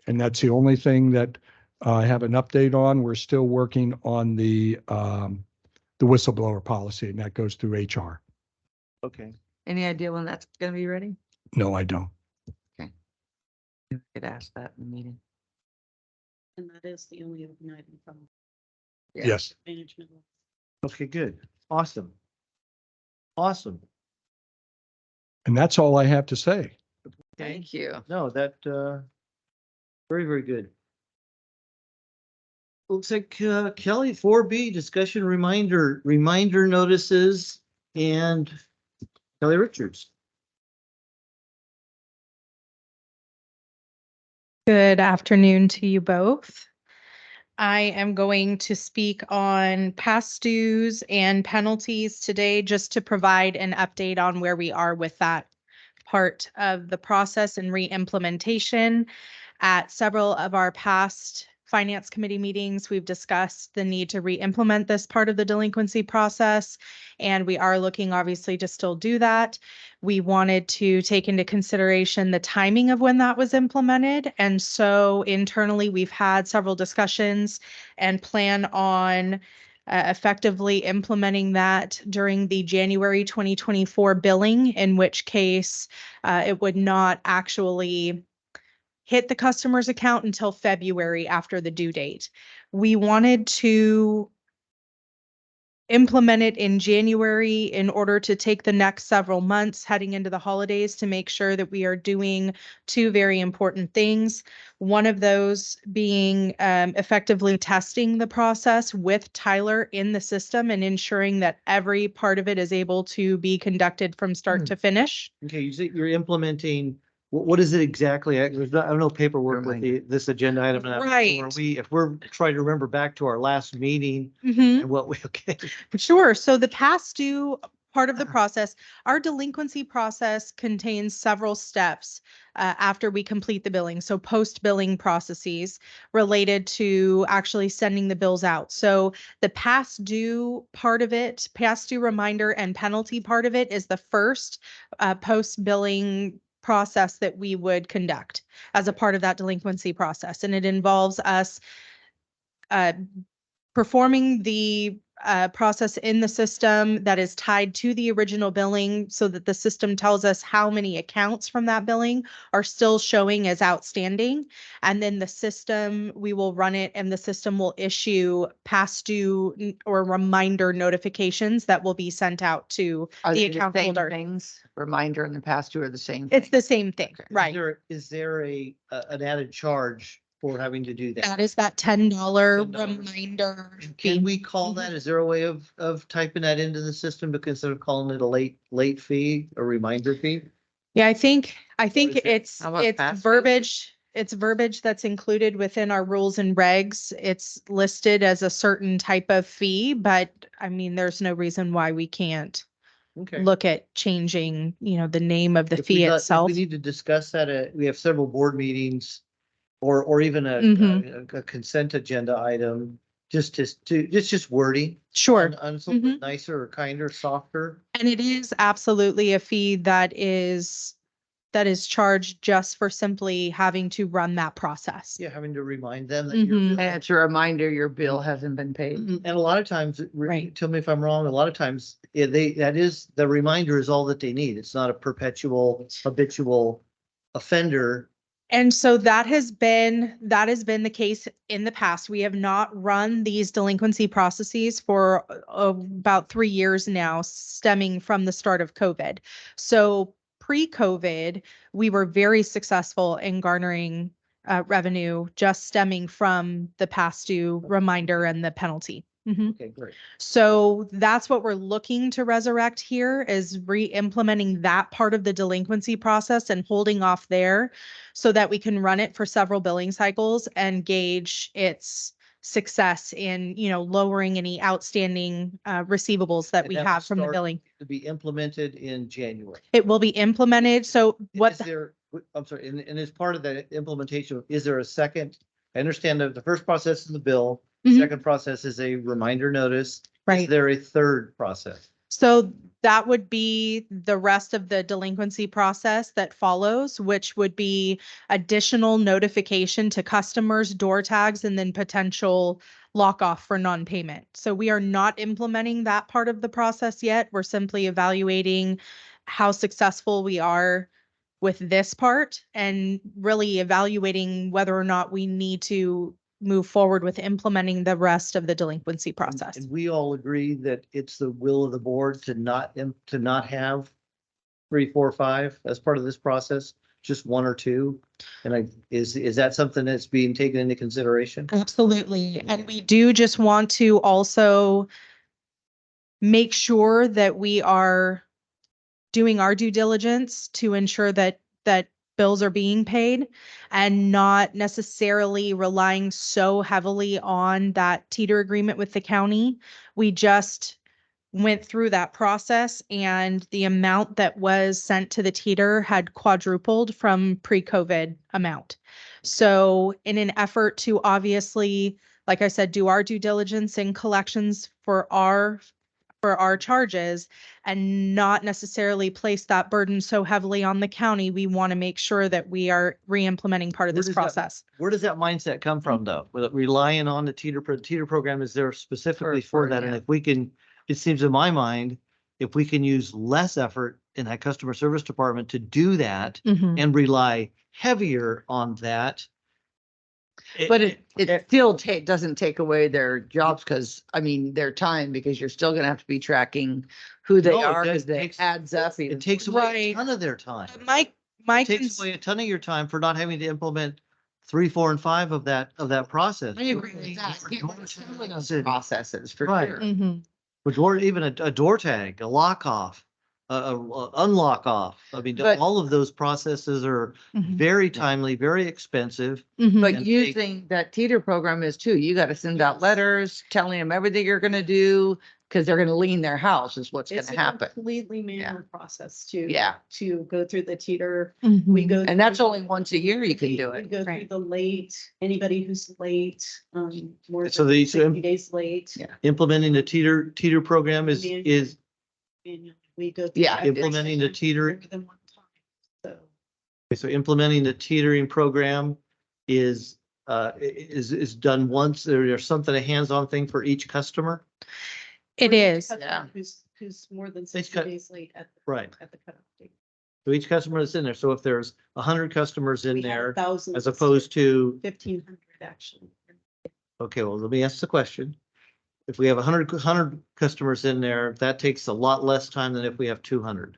And that's the only thing that I have an update on. We're still working on the whistleblower policy, and that goes through HR. Okay, Any idea when that's gonna be ready? No, I don't. You could ask that in the meeting. And that is the only open item from Yeah. Yes. management. okay, good. Awesome. Awesome. And that's all I have to say. Okay, Thank you. no, that, very, very good. Looks like, Kelly, 4B, discussion reminder notices and Kelly Richards. Good afternoon to you both. I am going to speak on past dues and penalties today, just to provide an update on where we are with that part of the process and re-implementation. At several of our past finance committee meetings, we've discussed the need to re-implement this part of the delinquency process. And we are looking obviously to still do that. We wanted to take into consideration the timing of when that was implemented. And so internally, we've had several discussions and plan on effectively implementing that during the January 2024 billing, in which case it would not actually hit the customer's account until February after the due date. We wanted to implement it in January in order to take the next several months heading into the holidays to make sure that we are doing two very important things. One of those being effectively testing the process with Tyler in the system and ensuring that every part of it is able to be conducted from start to finish. Okay, you say you're implementing, what is it exactly? There's not, I don't know paperwork with this agenda item. And Right. If we're trying to remember back to our last meeting Mhm. and what we, okay. Sure. So the past due part of the process, our delinquency process contains several steps after we complete the billing. So post-billing processes related to actually sending the bills out. So the past due part of it, past due reminder and penalty part of it is the first post-billing process that we would conduct as a part of that delinquency process. And it involves us performing the process in the system that is tied to the original billing so that the system tells us how many accounts from that billing are still showing as outstanding. And then the system, we will run it and the system will issue past due or reminder notifications that will be sent out to Are the they the account same holder. things? Reminder and the past two are the same. It's thing? the same thing, right? Is there an added charge for having to do that? That is that $10 $10. reminder Can fee. we call that? Is there a way of typing that into the system because instead of calling it a late fee, a reminder fee? Yeah, I think is it- it's How about past due? verbiage. It's verbiage that's included within our rules and regs. It's listed as a certain type of fee, but I mean, there's no reason why we can't Okay. look at changing, the name of the If we fee got- if itself. We need to discuss that. We have several board meetings or even Mhm. a consent agenda item, just wording. Sure. On something Mhm. nicer or kinder, softer. And it is absolutely a fee that is charged just for simply having to run that process. Yeah, having to remind them that you're. Mhm. And it's a reminder your bill hasn't been paid. And a lot of times, Right. tell me if I'm wrong, a lot of times, the reminder is all that they need. It's not a perpetual habitual offender. And so that has been the case in the past. We have not run these delinquency processes for about 3 years now, stemming from the start of COVID. So pre-COVID, we were very successful in garnering revenue just stemming from the past due reminder and the penalty. Mhm. Okay, great. So that's what we're looking to resurrect here is re-implementing that part of the delinquency process and holding off there so that we can run it for several billing cycles and gauge its success in, lowering any outstanding receivables that And we that have will from the start billing. To be implemented in January. It will be implemented. So what Is there, I'm sorry, and as part of that implementation, is there a second? I understand that the first process is the bill, Mhm. second process is a reminder notice. Is Right. there a third process? So that would be the rest of the delinquency process that follows, which would be additional notification to customers, door tags, and then potential lock off for non-payment. So we are not implementing that part of the process yet. We're simply evaluating how successful we are with this part and really evaluating whether or not we need to move forward with implementing the rest of the delinquency process. And we all agree that it's the will of the board to not have 3, 4, 5 as part of this process, just 1 or 2. And is that something that's being taken into consideration? Absolutely. And we do just want to also make sure that we are doing our due diligence to ensure that bills are being paid and not necessarily relying so heavily on that teeter agreement with the county. We just went through that process and the amount that was sent to the teeter had quadrupled from pre-COVID amount. So in an effort to obviously, like I said, do our due diligence in collections for our charges and not necessarily place that burden so heavily on the county, we want to make sure that we are re-implementing part of Where this does that- process. Where does that mindset come from though? With it relying on the teeter program is there specifically for that? And yeah. if we can, it seems in my mind, if we can use less effort in that customer service department to do that Mhm. and rely heavier on that. But it still doesn't take away their jobs because, I mean, their time, because you're still gonna have to be tracking who they No, it are, does- because it takes- adds up. even It takes away a Right. ton of their time. My It takes cons- away a ton of your time for not having to implement 3, 4, and 5 of that process. I agree with that. Get rid of some of those City. processes for Right. sure. Mhm. Which, or even a door tag, a lock off, a unlock off. I mean, But- all of those processes are Mhm. very timely, very expensive. Mhm. But And take- using that teeter program is too, you gotta send out letters telling them everything you're gonna do, because they're gonna lien their house is what's It's gonna a happen. completely manual process to. Yeah. To go through the teeter. We Mhm. go. And that's through- only once a year you can do We it. go through Right. the late, anybody who's late, more So than these- 60 days late. Yeah. Implementing the teeter program is Manually, we go. through Yeah, every implementing the section teeter- more than one time. so implementing the teetering program is done once. There's something, a hands-on thing for each customer. It For each is. customer Yeah. Who's more than Each 60 cut- days late at the. Right. At the cutoff date. So each customer that's in there. So if there's 100 customers in We have there, thousands. as opposed to 1,500 actually. okay, well, let me ask the question. If we have 100 customers in there, that takes a lot less time than if we have 200.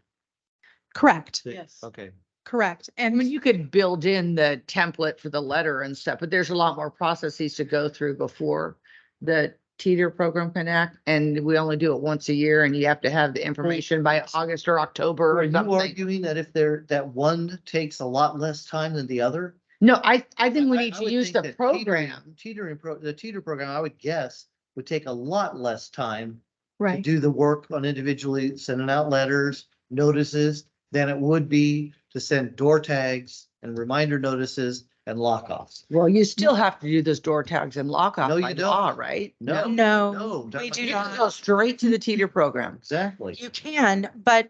Correct. Yes. Okay, Correct. I mean, And you could build in the template for the letter and stuff, but there's a lot more processes to go through before the teeter program can act. And we only do it once a year, and you have to have the information by August or October are or you something. arguing that if that one takes a lot less time than the other? No, I think we I- need I to would use think the that program. The teeter program, I would guess, would take a lot less time to right. do the work on individually sending out letters, notices, than it would be to send door tags and reminder notices and lock-offs. Well, you still have to do those door tags and lock off No, by you don't. law, right? No. No, No, we do You not. can go straight to the teeter program. Exactly. You can, but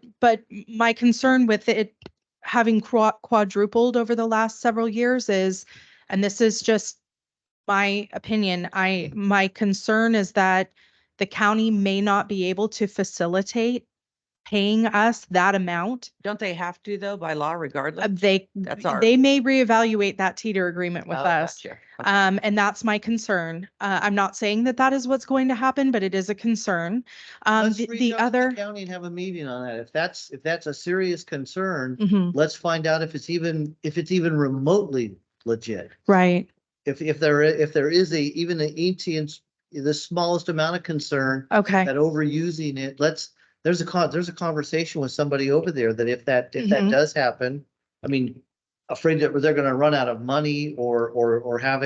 my concern with it having quadrupled over the last several years is, and this is just my opinion, my concern is that the county may not be able to facilitate paying us that amount. Don't they have to though by law regardless? That's our- They may reevaluate that teeter agreement with Oh, us. gotcha. And that's my concern. I'm not saying that that is what's going to happen, but it is a concern. Let's The reach out to other. County and have a meeting on that. If that's a serious concern, Mhm, let's find out if it's even remotely legit. right, If there is even an the smallest amount of concern okay, that overusing it, there's a conversation with somebody over there that if that Mhm. does happen, I mean, afraid that they're gonna run out of money or have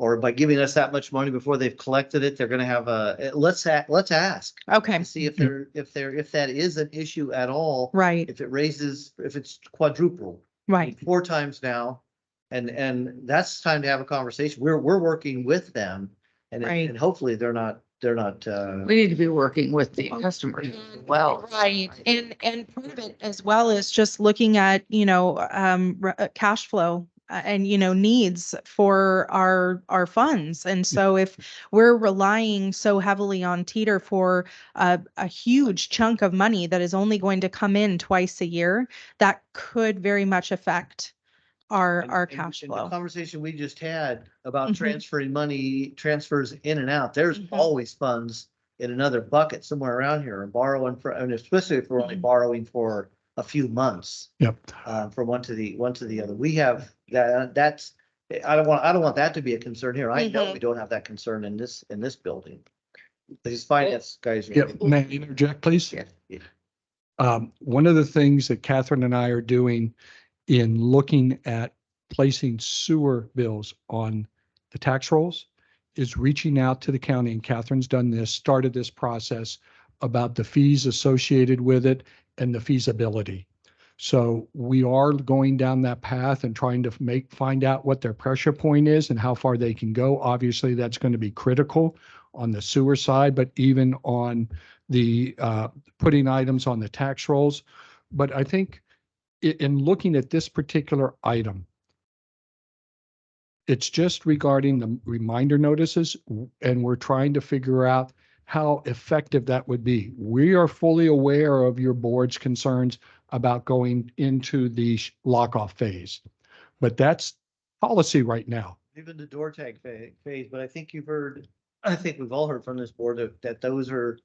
or by giving us that much money before they've collected it, they're gonna have let's ask. okay, And see if that is an issue at all, right, if it's quadrupled. right, 4 times now. And that's time to have a conversation. We're working with them Right. and hopefully they're not, We need to be working with the customers as well. right. And part of it as well is just looking at, cash flow and, needs for our funds. And so if we're relying so heavily on Teeter for a huge chunk of money that is only going to come in twice a year, that could very much affect our cash and the flow. conversation we just had about Mhm. transfers in and out, there's Mhm. always funds in another bucket somewhere around here and borrowing and especially if we're only Mhm. borrowing for a few months. Yep. From one to the other. We have that's, I don't want that to be a concern here. I know Mhm. we don't have that concern in this building. These finance guys. are- Yep, may I interject, please? Yeah. One of the things that Catherine and I are doing in looking at placing sewer bills on the tax rolls is reaching out to the county, and Catherine's done this, started this process about the fees associated with it and the feasibility. So we are going down that path and trying to find out what their pressure point is and how far they can go. Obviously, that's going to be critical on the sewer side, but even on the putting items on the tax rolls. But I think in looking at this particular item, it's just regarding the reminder notices, and we're trying to figure out how effective that would be. We are fully aware of your board's concerns about going into the lock-off phase, but that's policy right now. Even the door tag phase, but I think I think we've all heard from this board that those are,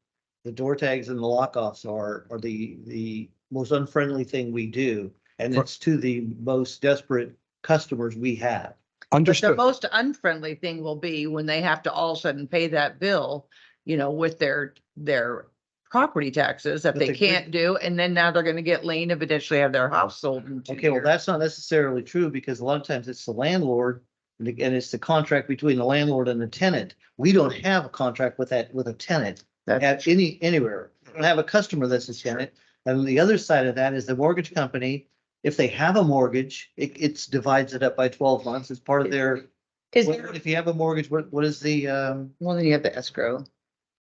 the door tags and the lockoffs are the most unfriendly thing we do. And it's to the most desperate customers we have. But the Understood. most unfriendly thing will be when they have to all of a sudden pay that bill, you know, with their property taxes that But they the- can't do. And then now they're going to get lien and potentially have their house sold in 2 Okay, well, years. that's not necessarily true because a lot of times it's the landlord and it's the contract between the landlord and the tenant. We don't have a contract with a tenant That's at anywhere. We don't have a customer that's a tenant. And the other side of that is the mortgage company, if they have a mortgage, it's divides it up by 12 months. It's part of their, Is there, if you have a mortgage, what is the, well, then you have the escrow.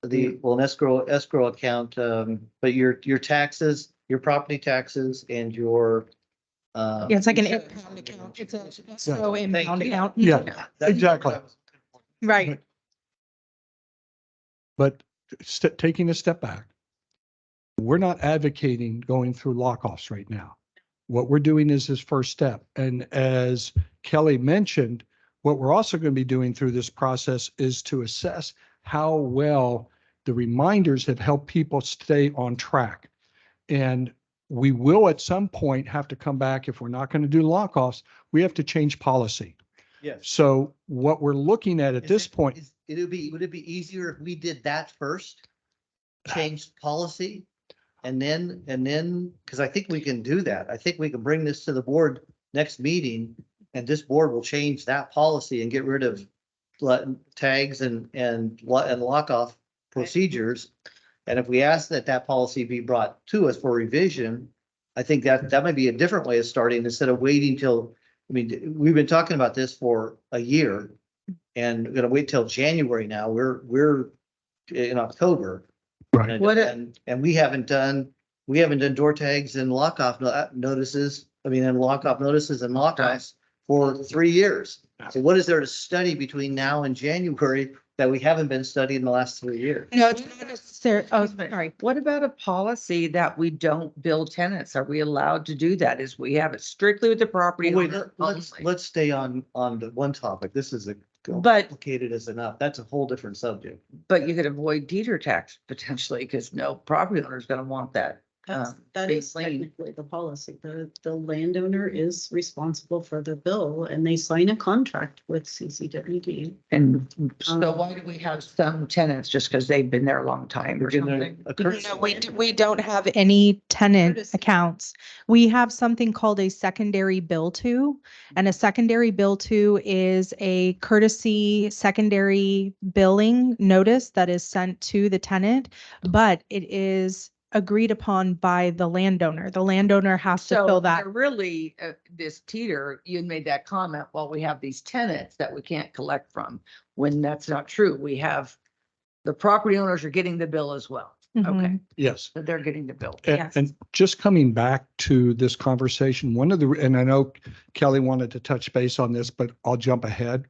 well, an escrow account, but your taxes, your property taxes and your, yeah, it's like an Insurance. impound account. It's a escrow Thank impound you. account. Yeah, That's- exactly. Right. But taking a step back, we're not advocating going through lockoffs right now. What we're doing is this first step. And as Kelly mentioned, what we're also going to be doing through this process is to assess how well the reminders have helped people stay on track. And we will at some point have to come back, if we're not going to do lockoffs, we have to change policy. Yes. So what we're looking at this point, Would it be easier if we did that first? Change policy? And then, because I think we can do that. I think we can bring this to the board next meeting. And this board will change that policy and get rid of tags and lock-off procedures. And if we ask that policy be brought to us for revision, I think that might be a different way of starting instead of waiting till, I mean, we've been talking about this for a year and we're gonna wait till January now. We're in October. right? And, What a- and we haven't done door tags and lockoff notices, and lockoff notices and lockoffs for 3 years. So what is there to study between now and January that we haven't been studying the last 3 years? No, it's not necessary. Oh, Excuse me. sorry. What about a policy that we don't bill tenants? Are we allowed to do that? Is we have it strictly with the property Wait, owner let's only? stay on the one topic. This is But- complicated as enough. That's a whole different subject. But you could avoid deeder tax potentially because no property owner is going to want that. That being is lien. technically the policy. The landowner is responsible for the bill and they sign a contract with CCWD. And so why do we have some tenants just because they've been there a long time or something? No, we don't have any tenant Courtesy. accounts. We have something called a secondary bill to, and a secondary bill to is a courtesy secondary billing notice that is sent to the tenant, but it is agreed upon by the landowner. The landowner has to So fill that. they're really, this teeter, you made that comment, well, we have these tenants that we can't collect from, when that's not true. We have, the property owners are getting the bill as well. Okay, Mhm. Yes. so they're getting the bill. Yes. And just coming back to this conversation, and I know Kelly wanted to touch base on this, but I'll jump ahead.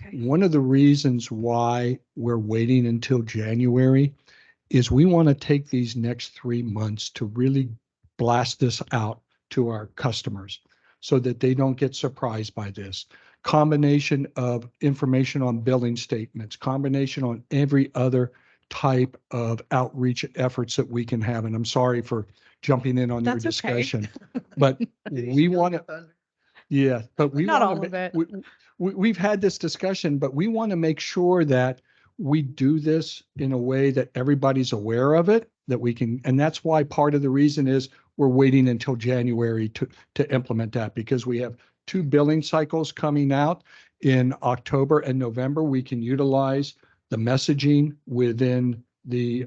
Okay. One of the reasons why we're waiting until January is we want to take these next 3 months to really blast this out to our customers so that they don't get surprised by this. Combination of information on billing statements, combination on every other type of outreach efforts that we can have. And I'm sorry for jumping in on your That's okay. discussion, but we want to, yeah, but we Not want all of it. we've had this discussion, but we want to make sure that we do this in a way that everybody's aware of it, that we can, and that's why part of the reason is we're waiting until January to implement that, because we have 2 billing cycles coming out in October and November. We can utilize the messaging within the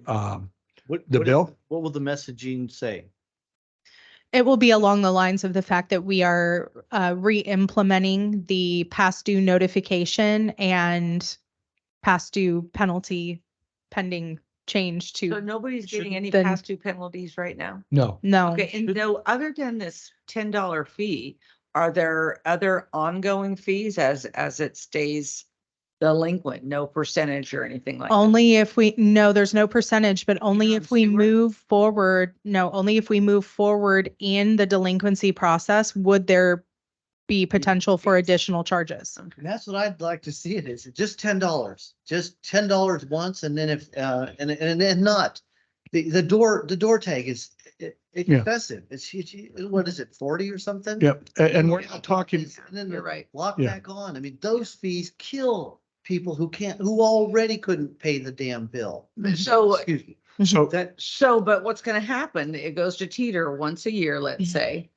The bill? What will the messaging say? It will be along the lines of the fact that we are re-implementing the past due notification and past due penalty pending change So to, nobody's getting any Then- past due penalties right now? No. no. Okay, and no, other than this $10 fee, are there other ongoing fees as it stays delinquent, no percentage or anything like that? Only if we, no, there's no percentage, but only on if we sewer? move forward, no, only if we move forward in the delinquency process, would there be potential for additional charges. Okay. And that's what I'd like to see it is just $10, just $10 once. And then if, and not, the door tag is excessive. It's, what is it, 40 or something? Yep. And we're not talking, And then You're right. lock Yeah. back on. I mean, those fees kill people who already couldn't pay the damn bill. So, Excuse me. so That, but what's gonna happen? It goes to Teeter once a year, let's say.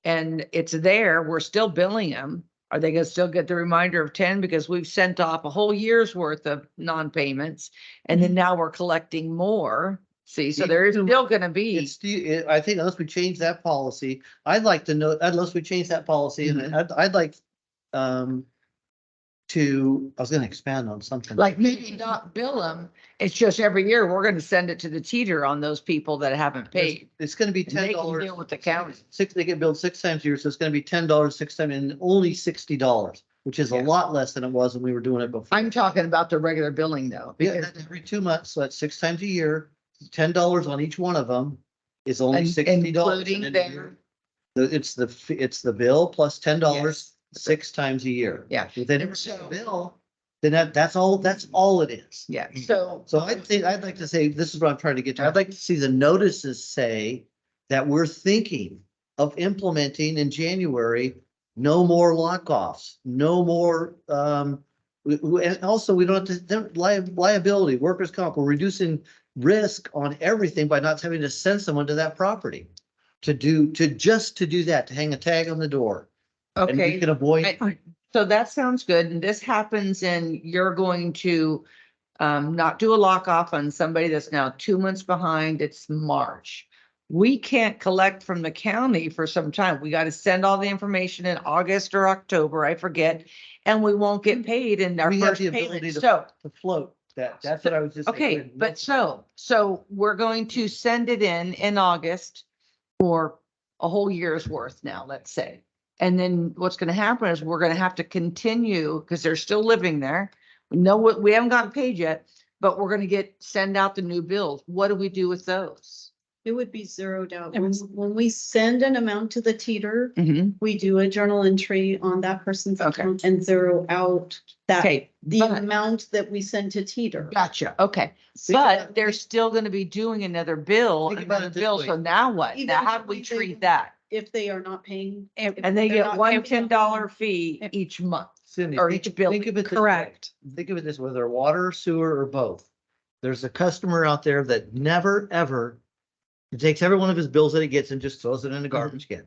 And it's there, we're still billing them. Are they gonna still get the reminder of 10? Because we've sent off a whole year's worth of non-payments. And then now we're collecting more. See, so there is still gonna be, it's, I think unless we change that policy, I'd like to know, unless we change that policy, and I'd like, I was gonna expand on something. like maybe not bill them. It's just every year, we're gonna send it to the Teeter on those people that haven't paid. It's gonna be And they can $10. deal with the county. They get billed 6 times a year, so it's gonna be $10, 6 times, and only $60, which is a Yeah. lot less than it was when we were doing it before. I'm talking about the regular billing though. Yeah, because- that's every 2 months, so that's 6 times a year, $10 on each one of them is only And $60. including And then their- it's the bill plus $10, Yes. 6 times a year. Yeah. If they never And send a so- bill, then that's all it is. Yeah, so. So I'd like to say, this is what I'm trying to get to. I'd like to see the notices say that we're thinking of implementing in January, no more lockoffs, no more, and also we don't have to, liability, workers' comp, we're reducing risk on everything by not having to send someone to that property. To do that, to hang a tag on the door. And we Okay, can avoid. so that sounds good. And this happens and you're going to not do a lock off on somebody that's now 2 months behind. It's March. We can't collect from the county for some time. We got to send all the information in August or October, I forget. And we won't get paid in our We have first the ability payment. to- So, To float that's what I was just. okay, but so we're going to send it in August for a whole year's worth now, let's say. And then what's gonna happen is we're gonna have to continue, because they're still living there. We know what, we haven't gotten paid yet, but we're gonna send out the new bills. What do we do with those? It would be zeroed out. It was- When we send an amount to the teeter, we do a journal entry on that person's Okay. account and zero out that, Okay, the but, amount that we send to teeter. gotcha, okay. Think about- But they're still gonna be doing another bill, Think about another it this bill, way. so now what? Now how do we Eventually they treat will- that? If they are not paying. It- if And they they're get not one paying- $10 fee It- each month. Cindy, or think- each bill. Think of it this way. Correct. Think of it this, whether water, sewer, or both. There's a customer out there that never, ever takes every one of his bills that he gets and just throws it in the garbage can.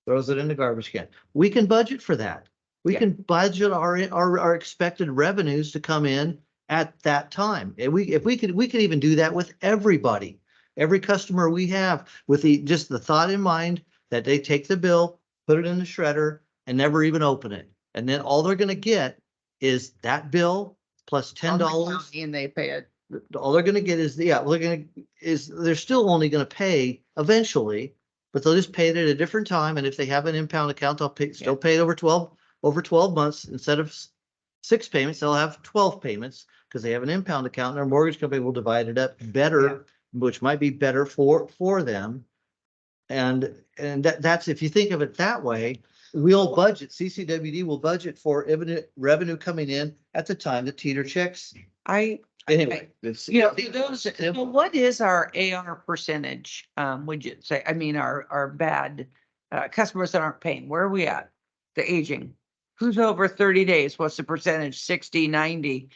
Throws it in the garbage can. We can budget for that. We Yeah. can budget our expected revenues to come in at that time. And we could even do that with everybody. Every customer we have with just the thought in mind that they take the bill, put it in the shredder and never even open it. And then all they're gonna get is that bill plus $10. And they pay it. All they're gonna get is, they're still only gonna pay eventually, but they'll just pay it at a different time. And if they have an impound account, they'll still pay it over 12 months. Instead of 6 payments, they'll have 12 payments because they have an impound account and their mortgage company will divide it up better, which might be better for them. And that's, if you think of it that way, we'll budget, CCWD will budget for revenue coming in at the time the teeter checks. Anyway. You know, for those, so what is our AR percentage? Would you say, I mean, our bad customers that aren't paying, where are we at? The aging, who's over 30 days? What's the percentage? 60, 90?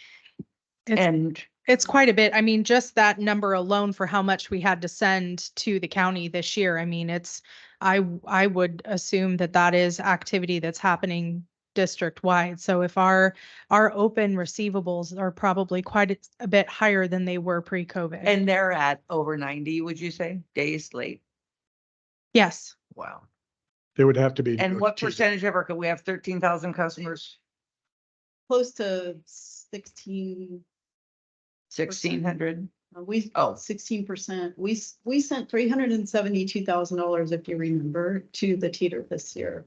It's- And It's quite a bit. I mean, just that number alone for how much we had to send to the county this year. I mean, I would assume that that is activity that's happening district wide. So if our open receivables are probably quite a bit higher than they were pre-COVID. And they're at over 90, would you say, days late? Yes, Wow. There would have to be. And what percentage of our, we have 13,000 customers, Close to 16. 1,600? We, Oh. 16%. We sent $372,000, if you remember, to the teeter this year.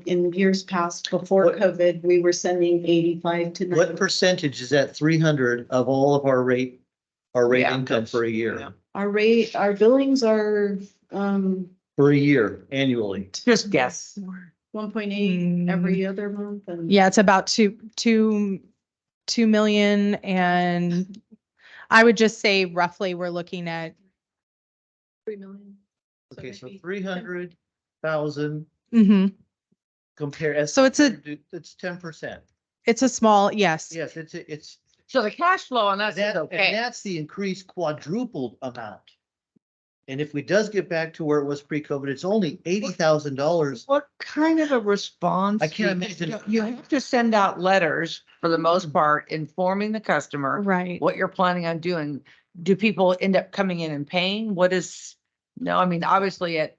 In years past, before What- COVID, we were sending 85 to 90. What percentage is that 300 of all of our rate Yeah, income for a yeah. year? Our billings are, For a year annually? Just guess. 1.8 every other month and. yeah, it's about 2 million, and I would just say roughly we're looking at 3 million. Okay, so maybe 300,000 mhm. compare. So it's It's 10%. it's a small, yes. Yes, it's. So the cash flow on us is And okay. that's the increased quadrupled amount. And if we does get back to where it was pre-COVID, it's only $80,000. What kind of a response? I can't do imagine. You have to send out letters for the most part, informing the customer Right. what you're planning on doing. Do people end up coming in and paying? What is, no, I mean, obviously at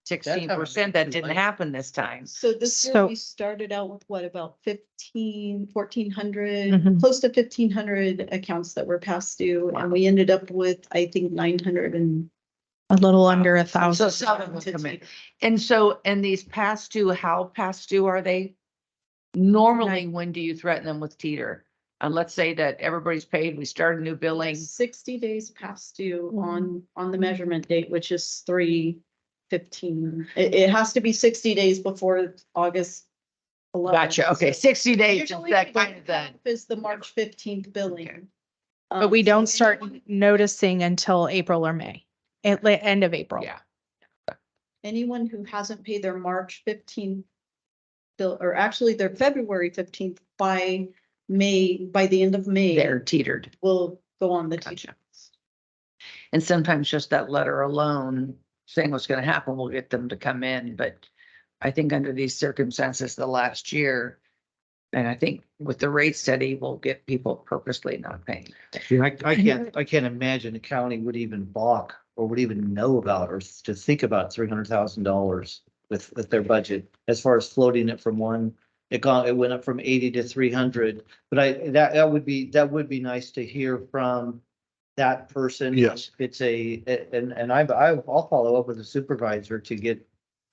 16%, that didn't happen this time. So this year So- we started out with what, about 1,400, Mhm. close to 1,500 accounts that were past due. Wow. And we ended up with, I think, 900 and. A little under So 1,000. some of them come in. And so, and these past due, how past due are they? Normally, when do you threaten them with teeter? And let's say that everybody's paid, we start a new billing. 60 days past due Mhm. on the measurement date, which is 3/15. It has to be 60 days before August 11th. Gotcha. Okay, So 60 days. is Usually that what kind of that. is the March 15th billing. Okay. But we So don't start anyone- noticing until April or May, at the end of April. Yeah. Anyone who hasn't paid their March 15th bill, or actually their February 15th by the end of May, They're teetered. will go on the Gotcha. teacher. And sometimes just that letter alone, saying what's gonna happen, will get them to come in, but I think under these circumstances, the last year, and I think with the rate study, we'll get people purposely not paying. I can't imagine the county would even balk or would even know about or to think about $300,000 with their budget as far as floating it from one. It went up from 80 to 300, but that would be nice to hear from that person. Yes. It's I'll follow up with the supervisor to get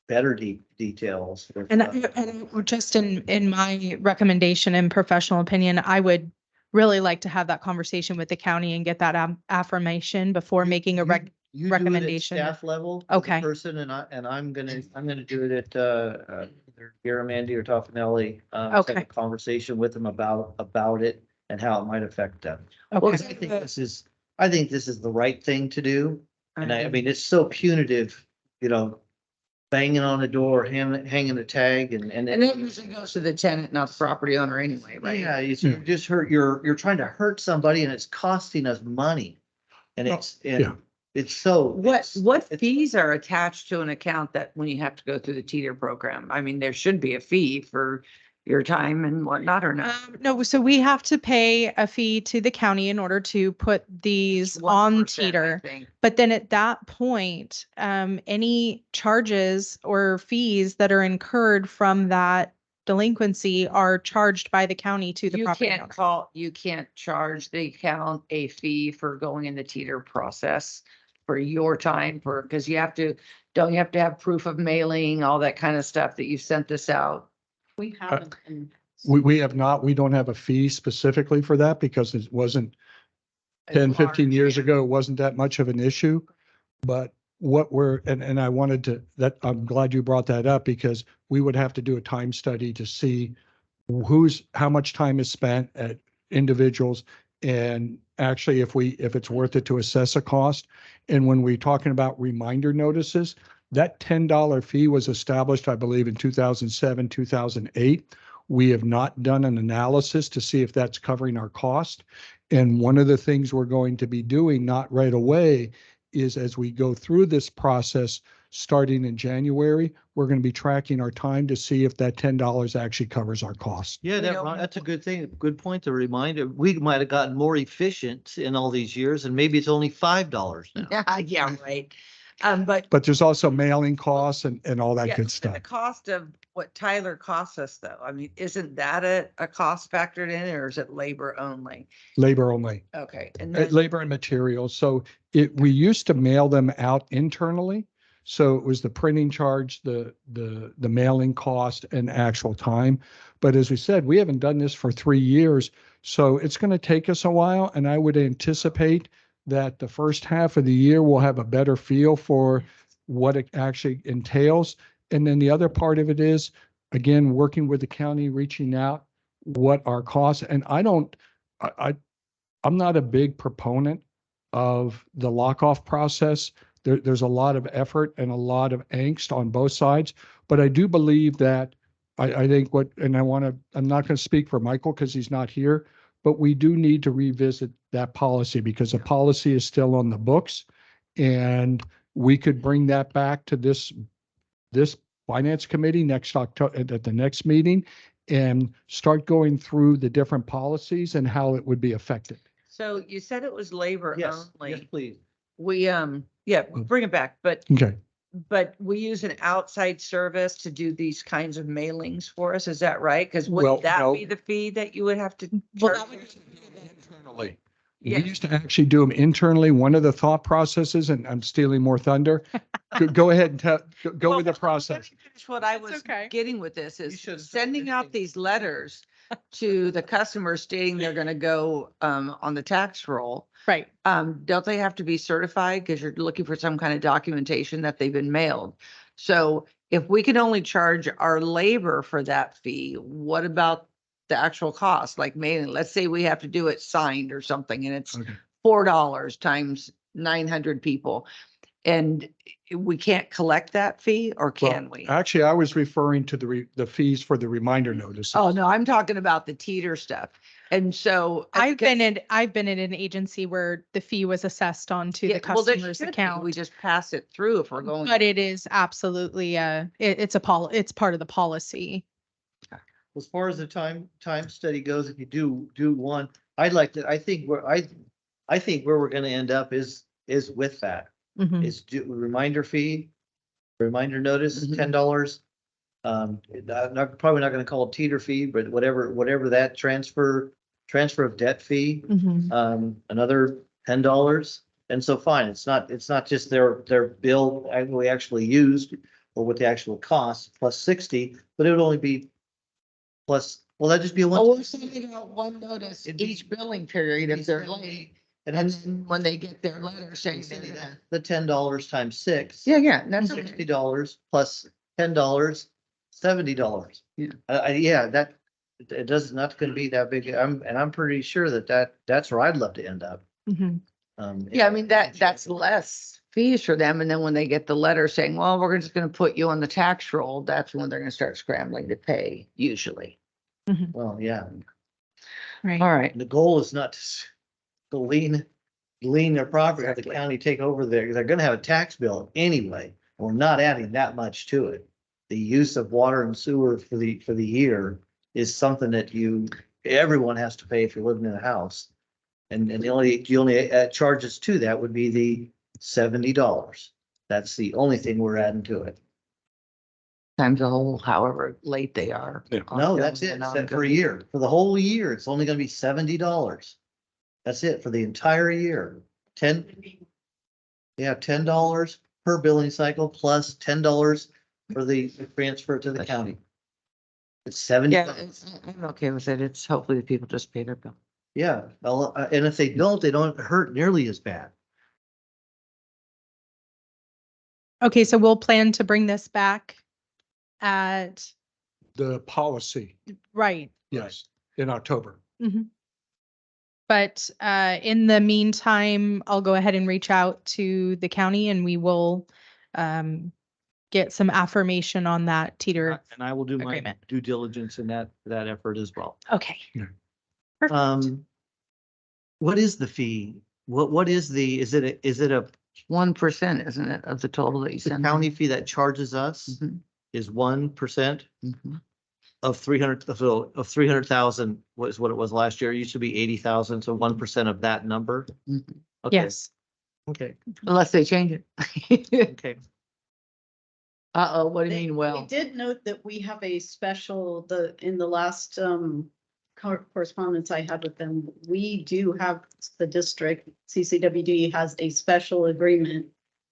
better details. And just in my recommendation and professional opinion, I would really like to have that conversation with the county and get that affirmation before making a You do it at recommendation. Staff level. as a Okay. Person and I'm gonna do it at, either Garamendi or Toffenelli. Have Okay. a conversation with them about it and how it might affect them. Well, Because I think this is the right thing to do. And I mean, it's so punitive, banging on the door, hanging a tag and. And that usually goes to the tenant, not the property owner anyway, right? Yeah, you just you're trying to hurt somebody and it's costing us money. And yeah. it's so. What fees are attached to an account that when you have to go through the teeter program? I mean, there should be a fee for your time and whatnot or not. No, so we have to pay a fee to the county in order to put these 1%, on I teeter. think. But then at that point, any charges or fees that are incurred from that delinquency are charged by the county to the property owner. You can't charge the account a fee for going in the teeter process for your time because you have to have proof of mailing, all that kind of stuff that you sent this out. We haven't. We have not, we don't have a fee specifically for that because it wasn't 10, 15 years ago, it wasn't that much of an issue. But what and I wanted to, I'm glad you brought that up because we would have to do a time study to see how much time is spent at individuals and actually if it's worth it to assess a cost. And when we're talking about reminder notices, that $10 fee was established, I believe, in 2007, 2008. We have not done an analysis to see if that's covering our cost. And one of the things we're going to be doing, not right away, is as we go through this process, starting in January, we're going to be tracking our time to see if that $10 actually covers our costs. Yeah, know- that's a good thing. Good point to remind. We might have gotten more efficient in all these years and maybe it's only $5 now. Yeah, right. But But there's also mailing costs and all that yeah, good but stuff. the cost of what Tyler costs us though, I mean, isn't that a cost factored in or is it labor only? Labor only. Okay, and then, Labor and materials. So we used to mail them out internally. So it was the printing charge, the mailing cost and actual time. But as we said, we haven't done this for 3 years. So it's going to take us a while. And I would anticipate that the first half of the year we'll have a better feel for what it actually entails. And then the other part of it is, again, working with the county, reaching out, what our costs. And I'm not a big proponent of the lockoff process. There's a lot of effort and a lot of angst on both sides, but I do believe that I think I'm not going to speak for Michael because he's not here, but we do need to revisit that policy because the policy is still on the books. And we could bring that back to this finance committee next October at the next meeting and start going through the different policies and how it would be affected. so you said it was labor Yes, yes, only. please. We, yeah, bring it back, Okay. but we use an outside service to do these kinds of mailings for us. Is that right? Because Well, would that no. be the fee that you would have to Well, charge? internally. Yeah. We used to actually do them internally. One of the thought processes, and I'm stealing more thunder. Go ahead and go Well, with the let me process. finish what I That's was okay. getting with this You is should have sending said out anything. these letters to the customers stating they're gonna go on the tax roll. Right. Don't they have to be certified? Because you're looking for some kind of documentation that they've been mailed. So if we can only charge our labor for that fee, what about the actual cost? Like mailing, let's say we have to do it signed or something and it's Okay. $4 times 900 people. And we can't collect that fee or can we? Actually, I was referring to the fees for the reminder notices. Oh, no, I'm talking about the teeter stuff. And so. I've been in an agency where the fee was assessed onto the Well, there customer's should be. account. We just pass it through if we're going. But it is absolutely, it's it's part of the policy. As far as the time study goes, if you do one, I think where we're gonna end up is with that. Mhm. Is do reminder fee, reminder notice, Mhm. $10. Probably not gonna call it teeter fee, but whatever that transfer of debt fee, Mhm. another $10. And so fine, it's not just their bill we actually used or what the actual cost plus 60, but it would only be plus, well, that'd just be a Oh, one. we're sending out one notice It'd be- each billing period if they're late. And And that's then when they get their letter saying Cindy, they're gonna. the $10 times 6. Yeah, that's okay. $60 plus $10, $70. Yeah. Yeah, that, it does not gonna be that big. I'm pretty sure that's where I'd love to end up. Mhm. Yeah, I mean, that's less fees for them. And then when they get the letter saying, well, we're just gonna put you on the tax roll, that's when they're gonna start scrambling to pay usually. Well, yeah, Right. All right. the goal is not to lean their property, have the Exactly. county take over they're gonna have a tax bill anyway. We're not adding that much to it. The use of water and sewer for the year is something that everyone has to pay if you're living in a house. And the only charges to that would be the $70. That's the only thing we're adding to it. Times a whole, however late they are. Yeah. No, that's it. Set for a year. For the whole year, it's only gonna be $70. That's it for the entire year. $10 per billing cycle plus $10 for the transfer to the county. It's 70. Yeah, I'm okay with it. It's hopefully the people just pay their bill. Yeah, well, and if they don't hurt nearly as bad. Okay, so we'll plan to bring this back at, The policy, right. yes, in October. Mhm. But in the meantime, I'll go ahead and reach out to the county and we will get some affirmation on that teeter. And I will do my agreement. due diligence in that effort as well. Okay. Yeah. Perfect. What is the fee? What is is it a 1%, isn't it, of the total that you The send? county fee that charges us Mhm, is 1% mhm. of 300, of 300,000 was what it was last year. It used to be 80,000, so 1% of that number. Mhm. Okay. Yes. Okay, Unless they change it. okay. Uh-oh, what do you They- mean, We well? did note that we have a special, in the last, correspondence I had with them, we do have the district, CCWD has a special agreement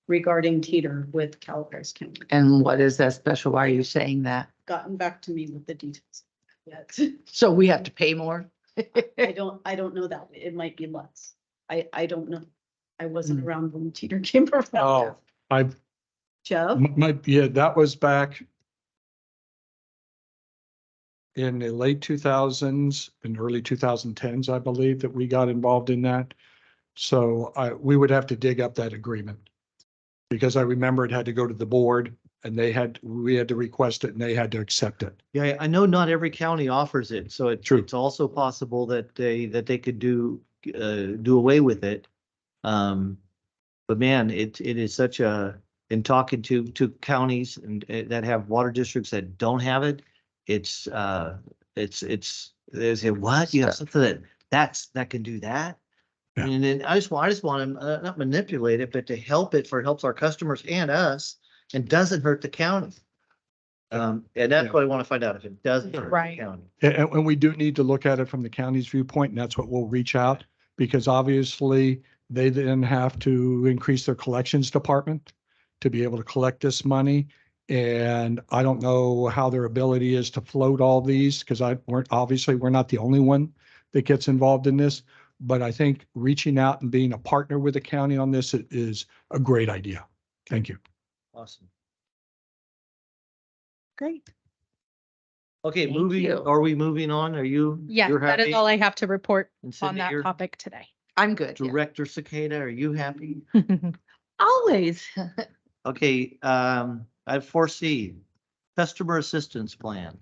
regarding Teeter with Calaveras County. And what is that special? Why are you saying that? Gotten back to me with the details yet. So we have to pay more? I don't know that. It might be less. I don't know. I wasn't Hmm. around when Teeter came around. Oh, I, Jeff? yeah, that was back in the late 2000s and early 2010s, I believe, that we got involved in that. So we would have to dig up that agreement. Because I remember it had to go to the board and we had to request it and they had to accept it. Yeah, I know not every county offers it, so True. it's also possible that they could do away with it. But man, it is such in talking to counties and that have water districts that don't have it, it's they say, what? You have something that can do that? Yeah. And then I just want to not manipulate it, but to help it it helps our customers and us and doesn't hurt the county. And that's Yeah. what I want to find out, if it doesn't hurt the Right. county. And we do need to look at it from the county's viewpoint, and that's what we'll reach out. Because obviously they then have to increase their collections department to be able to collect this money. And I don't know how their ability is to float all these, because we're not the only one that gets involved in this. But I think reaching out and being a partner with the county on this is a great idea. Thank you. Awesome. Great. Okay, Thank moving, you. are we moving on? Are you? Yes, you're that is happy? all I have to report And on Cindy, that you're- topic today. I'm good. yeah. Director Cicada, are you happy? Always. Okay, I have 4C, customer assistance plan.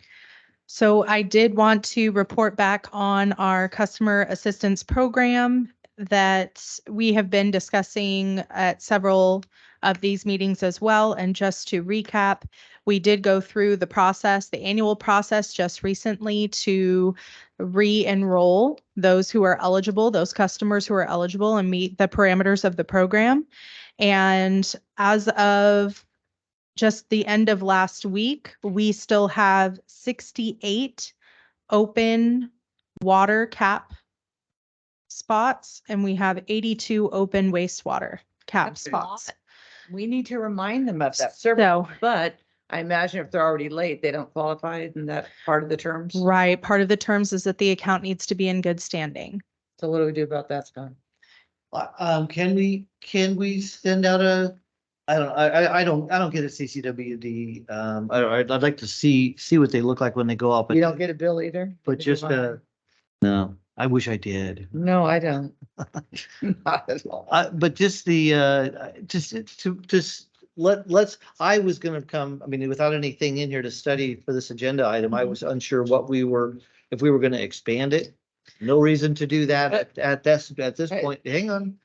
So I did want to report back on our customer assistance program that we have been discussing at several of these meetings as well. And just to recap, we did go through the process, the annual process just recently to re-enroll those who are eligible, those customers who are eligible and meet the parameters of the program. And as of just the end of last week, we still have 68 open water cap spots and we have 82 open wastewater cap That's a spots. lot. We need to remind them of that service, So, but I imagine if they're already late, they don't qualify in that part of the terms. right, part of the terms is that the account needs to be in good standing. So what do we do about that, Scott? Can we send out I don't get a CCWD. I'd like to see what they look like when they go up. You don't get a bill either? But just, no, I wish I did. No, I don't. Not at all. But just I was gonna come, I mean, without anything in here to study for this agenda item, I was unsure if we were gonna expand it. No reason to do that at this Hey. point. Hang on.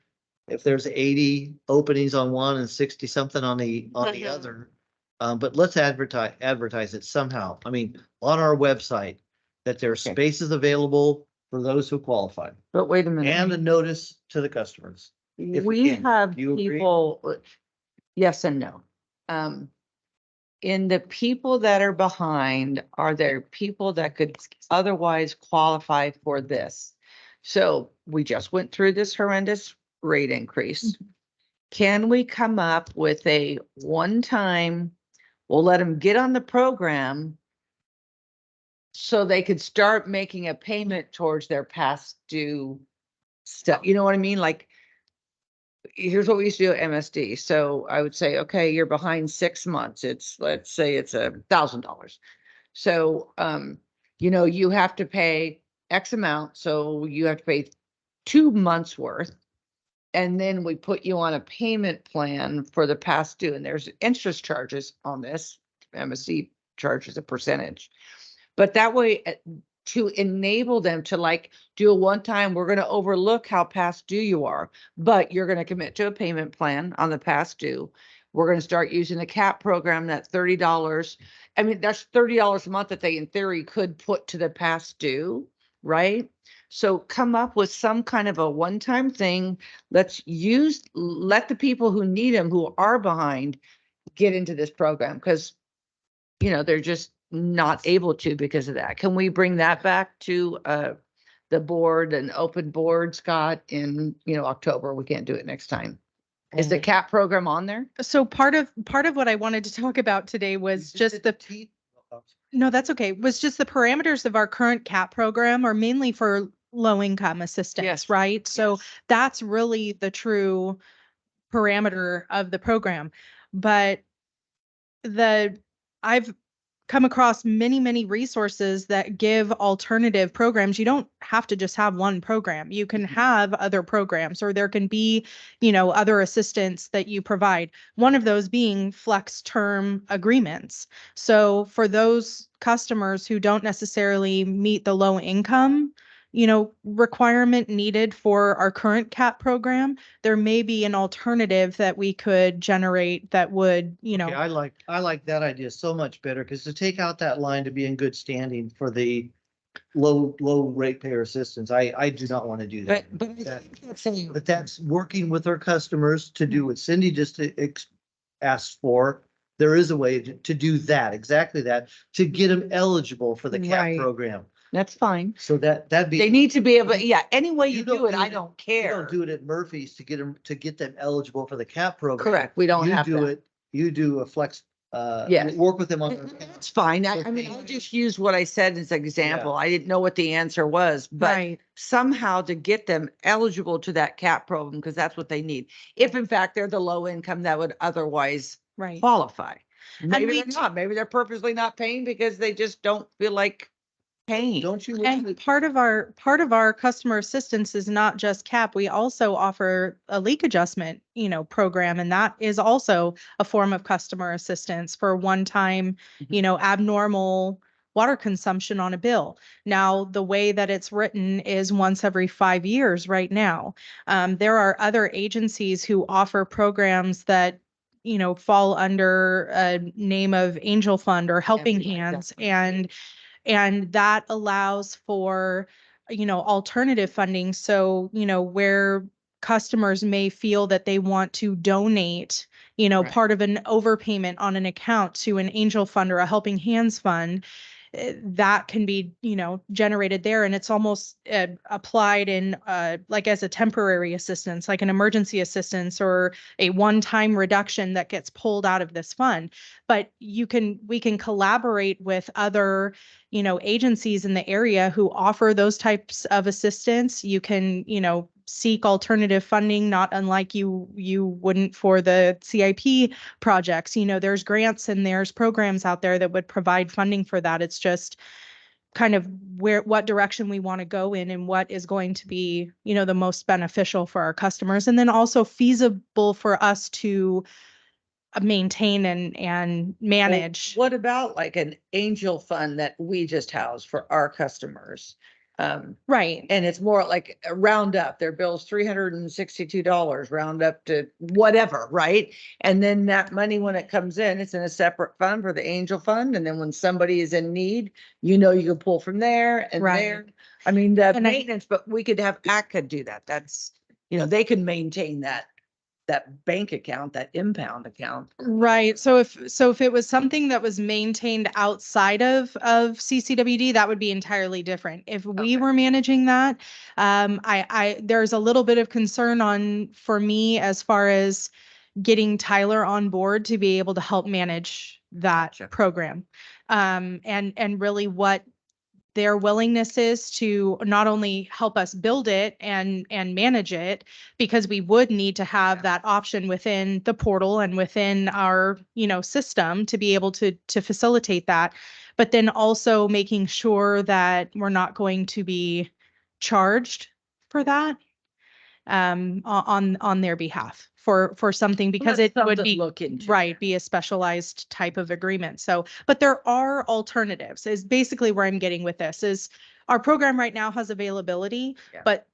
If there's 80 openings on one and 60 something on the other. But let's advertise it somehow. I mean, on our website, that there are Okay. spaces available for those who qualify. But wait a minute. And a notice to the customers. if we We can. have You agree? people, yes and no. In the people that are behind, are there people that could otherwise qualify for this? So we just went through this horrendous rate increase. Can we come up with a one-time, we'll let them get on the program so they could start making a payment towards their past due stuff? You know what I mean? Like, here's what we used to do at MSD. So I would say, okay, you're behind 6 months. Let's say it's $1,000. So, you have to pay X amount. So you have to pay 2 months worth. And then we put you on a payment plan for the past due. And there's interest charges on this. MSD charges a percentage. But that way, to enable them to like do a one-time, we're going to overlook how past due you are, but you're going to commit to a payment plan on the past due. We're going to start using the CAP program, that $30. I mean, that's $30 a month that they in theory could put to the past due, right? So come up with some kind of a one-time thing. Let the people who need them, who are behind, get into this program, because they're just not able to because of that. Can we bring that back to the board, an open board, Scott, in October? We can't do it next time. Is the CAP program on there? So part of what I wanted to talk about today was just no, that's okay. Was just the parameters of our current CAP program are mainly for low income assistance, Yes. right? So that's really the true parameter of the program. But I've come across many, many resources that give alternative programs. You don't have to just have one program. You can have other programs, or there can be, other assistance that you provide. One of those being flex term agreements. So for those customers who don't necessarily meet the low income, requirement needed for our current CAP program, there may be an alternative that we could generate that would, Okay, I like that idea so much better, because to take out that line to be in good standing for the low ratepayer assistance, I do not want to do that. But that's working with our customers to do what Cindy just asked for. There is a way to do that, exactly that, to get them eligible for the CAP Right. program. That's fine. So that'd be. They need to be able, any way You you don't do it, do I it- don't You care. don't do it at Murphy's to get them eligible for the CAP program. Correct. We don't You have do that. it, you do a flex, Yes. work with them on. their It's fine. I So mean, I they- just used what I said as an example. I didn't know what the answer was, but right. somehow to get them eligible to that CAP program, because that's what they need. If in fact they're the low income that would otherwise Right. qualify. Maybe we they're not. Maybe they're purposely not paying because they just don't feel like paying. Don't you? And part of our customer assistance is not just CAP. We also offer a leak adjustment, program, and that is also a form of customer assistance for one-time, abnormal water consumption on a bill. Now, the way that it's written is once every 5 years right now. There are other agencies who offer programs that fall under a name of Angel Fund or Helping Hands, and that allows for, alternative funding. So, where customers may feel that they want to donate, Right. part of an overpayment on an account to an Angel Fund or a Helping Hands fund, that can be, generated there. And it's almost applied in like as a temporary assistance, like an emergency assistance or a one-time reduction that gets pulled out of this fund. But we can collaborate with other, agencies in the area who offer those types of assistance. You can, seek alternative funding, not unlike you wouldn't for the CIP projects. There's grants and there's programs out there that would provide funding for that. It's just kind of what direction we want to go in and what is going to be, the most beneficial for our customers, and then also feasible for us to maintain and manage. Well, what about like an angel fund that we just house for our customers? Right. And it's more like a round up, their bill's $362, round up to whatever, right? And then that money, when it comes in, it's in a separate fund for the angel fund. And then when somebody is in need, you can pull from there and Right. there. I mean, the And maintenance, but we could have ACT could do that. That's, they can maintain that bank account, that impound account. Right. So if it was something that was maintained outside of CCWD, that would be entirely different. If we Okay. were managing that, there's a little bit of concern for me as far as getting Tyler on board to be able to help manage that Gotcha. program. And really what their willingness is to not only help us build it and manage it, because we would need to have that option within the portal and within our, system to be able to facilitate that. But then also making sure that we're not going to be charged for that on their behalf for something, because That's it would something to be look into. right, be a specialized type of agreement. So, but there are alternatives is basically where I'm getting with this is our program right now has availability, Yeah. but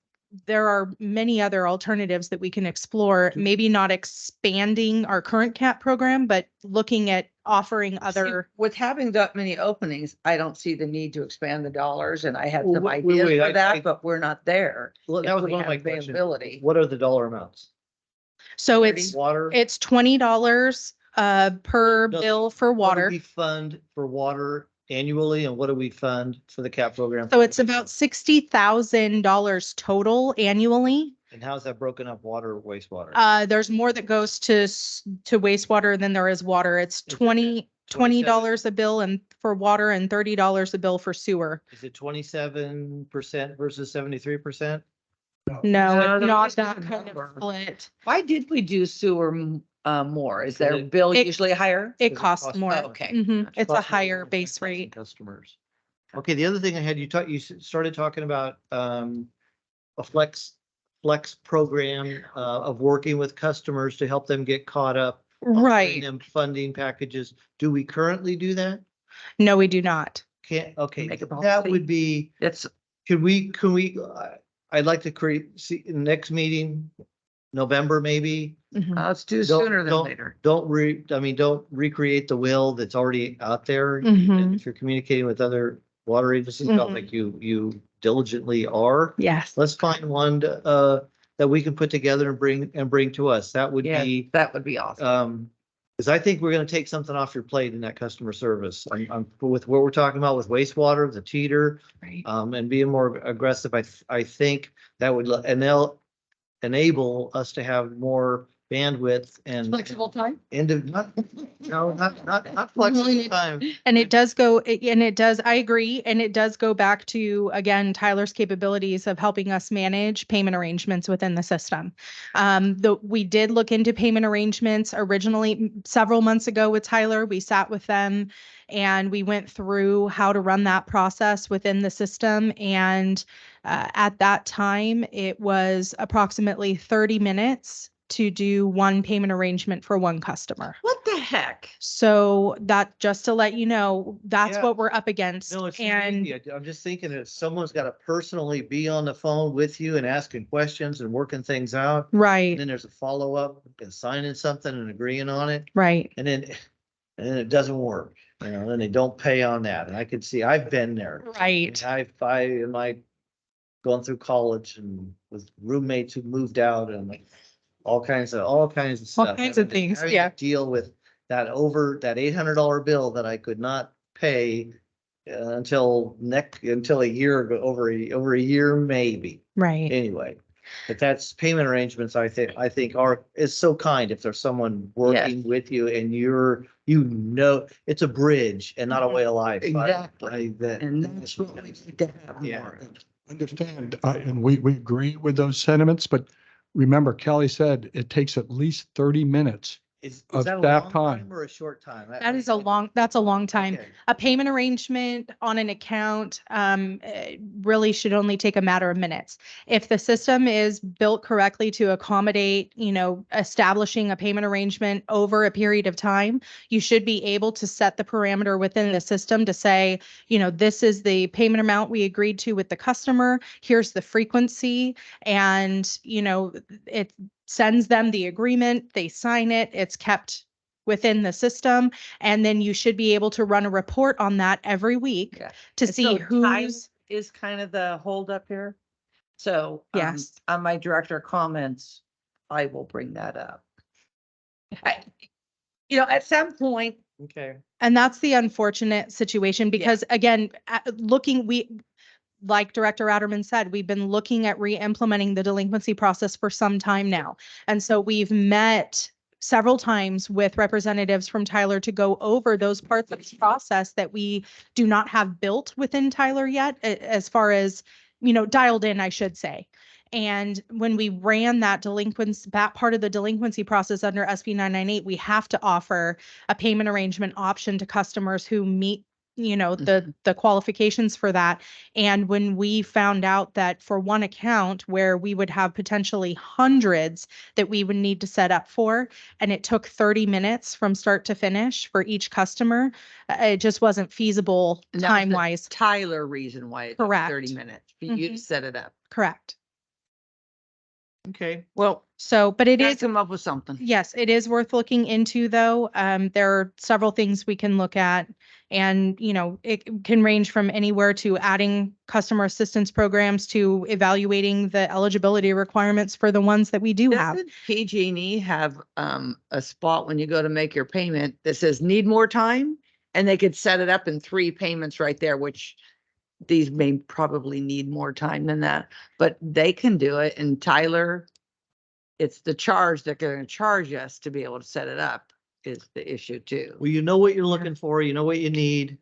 there are many other alternatives that we can explore, maybe not expanding our current CAP program, but looking at offering See, other. with having that many openings, I don't see the need to expand the dollars, and I had Well, some wait, ideas wait, for I- that, but we're not there. Well, if that was we one of have my questions. availability. What are the dollar amounts? So it's Water? $20 per No, bill for What do water. we fund for water annually and what do we fund for the CAP program? So it's about $60,000 total annually. And how's that broken up, water or wastewater? There's more that goes to wastewater than there is water. It's Is it $20 a bill and for water and $30 a bill for sewer. Is it 27% versus 73%? No, No, there not is that a kind of number. split. Why did we do sewer more? Is their it- bill it- usually higher? It Does it costs cost more. more? Okay. Mhm. It's a Cost more higher than base 10,000 rate. Customers. Okay, the other thing I had, started talking about, a flex program, of working with customers to help them get caught up. offering Right. them funding packages. Do we currently do that? No, we do not. Can't, okay, Make it that policy. would be, It's, can we, I'd like to see, next meeting, November maybe. Mhm. let's do Don't- sooner than don't- later. Don't recreate the wheel that's already out there. Mhm. If you're communicating with other water agencies, felt Mhm. like you diligently are. Yes. Let's find one, that we can put together and bring to us. That would Yeah, be, that would be awesome. because I think we're gonna take something off your plate in that customer service. I'm with what we're talking about with wastewater, the cheater, Right. and being more aggressive. I think that would, and they'll enable us to have more bandwidth and Flexible time? not flexible time. And it does go, I agree. And it does go back to, again, Tyler's capabilities of helping us manage payment arrangements within the system. We did look into payment arrangements originally several months ago with Tyler. We sat with them and we went through how to run that process within the system. And at that time, it was approximately 30 minutes to do one payment arrangement for one customer. What the heck? So that, just to let you know, that's Yeah. what we're up against. No, it's And easy. I'm just thinking if someone's got to personally be on the phone with you and asking questions and working things out. And right, then there's a follow-up and signing something and agreeing on it. right. And then it doesn't work, then they don't pay on that. And I could see, I've been there. Right. Am I going through college and with roommates who moved out and like all kinds of stuff. kinds of things, Having to yeah. Deal with that $800 bill that I could not pay until a year ago, over a year, maybe. Right. Anyway, but that's payment arrangements, I think is so kind if there's someone working with you and it's a bridge and not a way of life. Exactly. And that's what we need to have Yeah. more. Understand, and we agree with those sentiments, but remember Kelly said it takes at least 30 minutes. Is Of that a staff long time. Or a short time? That's a long time. Okay. A payment arrangement on an account really should only take a matter of minutes. If the system is built correctly to accommodate, establishing a payment arrangement over a period of time, you should be able to set the parameter within the system to say, this is the payment amount we agreed to with the customer. Here's the frequency. And, it sends them the agreement, they sign it, it's kept within the system. And then you should be able to run a report on that every week Yeah. to And see so time who's, is kind of the holdup here. So, Yes. on my director comments, I will bring that up. At some point, Okay. and that's the unfortunate situation because again, like Director Adderman said, we've been looking at re-implementing the delinquency process for some time now. And so we've met several times with representatives from Tyler to go over those parts of the process that we do not have built within Tyler yet, as far as, dialed in, I should say. And when we ran that part of the delinquency process under SB 998, we have to offer a payment arrangement option to customers who meet the qualifications for that. And when we found out that for one account where we would have potentially hundreds that we would need to set up for, and it took 30 minutes from start to finish for each customer, it just wasn't feasible And that was the time-wise. Tyler reason why it took 30 Correct. minutes for you to Mhm. set it up. Correct. Okay. Well, So, but it guys is, come up with something. yes, it is worth looking into though. There are several things we can look at, and, it can range from anywhere to adding customer assistance programs to evaluating the eligibility requirements for the ones that we do have. Doesn't PG&E have a spot when you go to make your payment that says need more time? And they could set it up in 3 payments right there, which these may probably need more time than that, but they can do it. And Tyler, it's the charge they're going to charge us to be able to set it up is the issue too. Well, you know what you're looking for, you know what you need.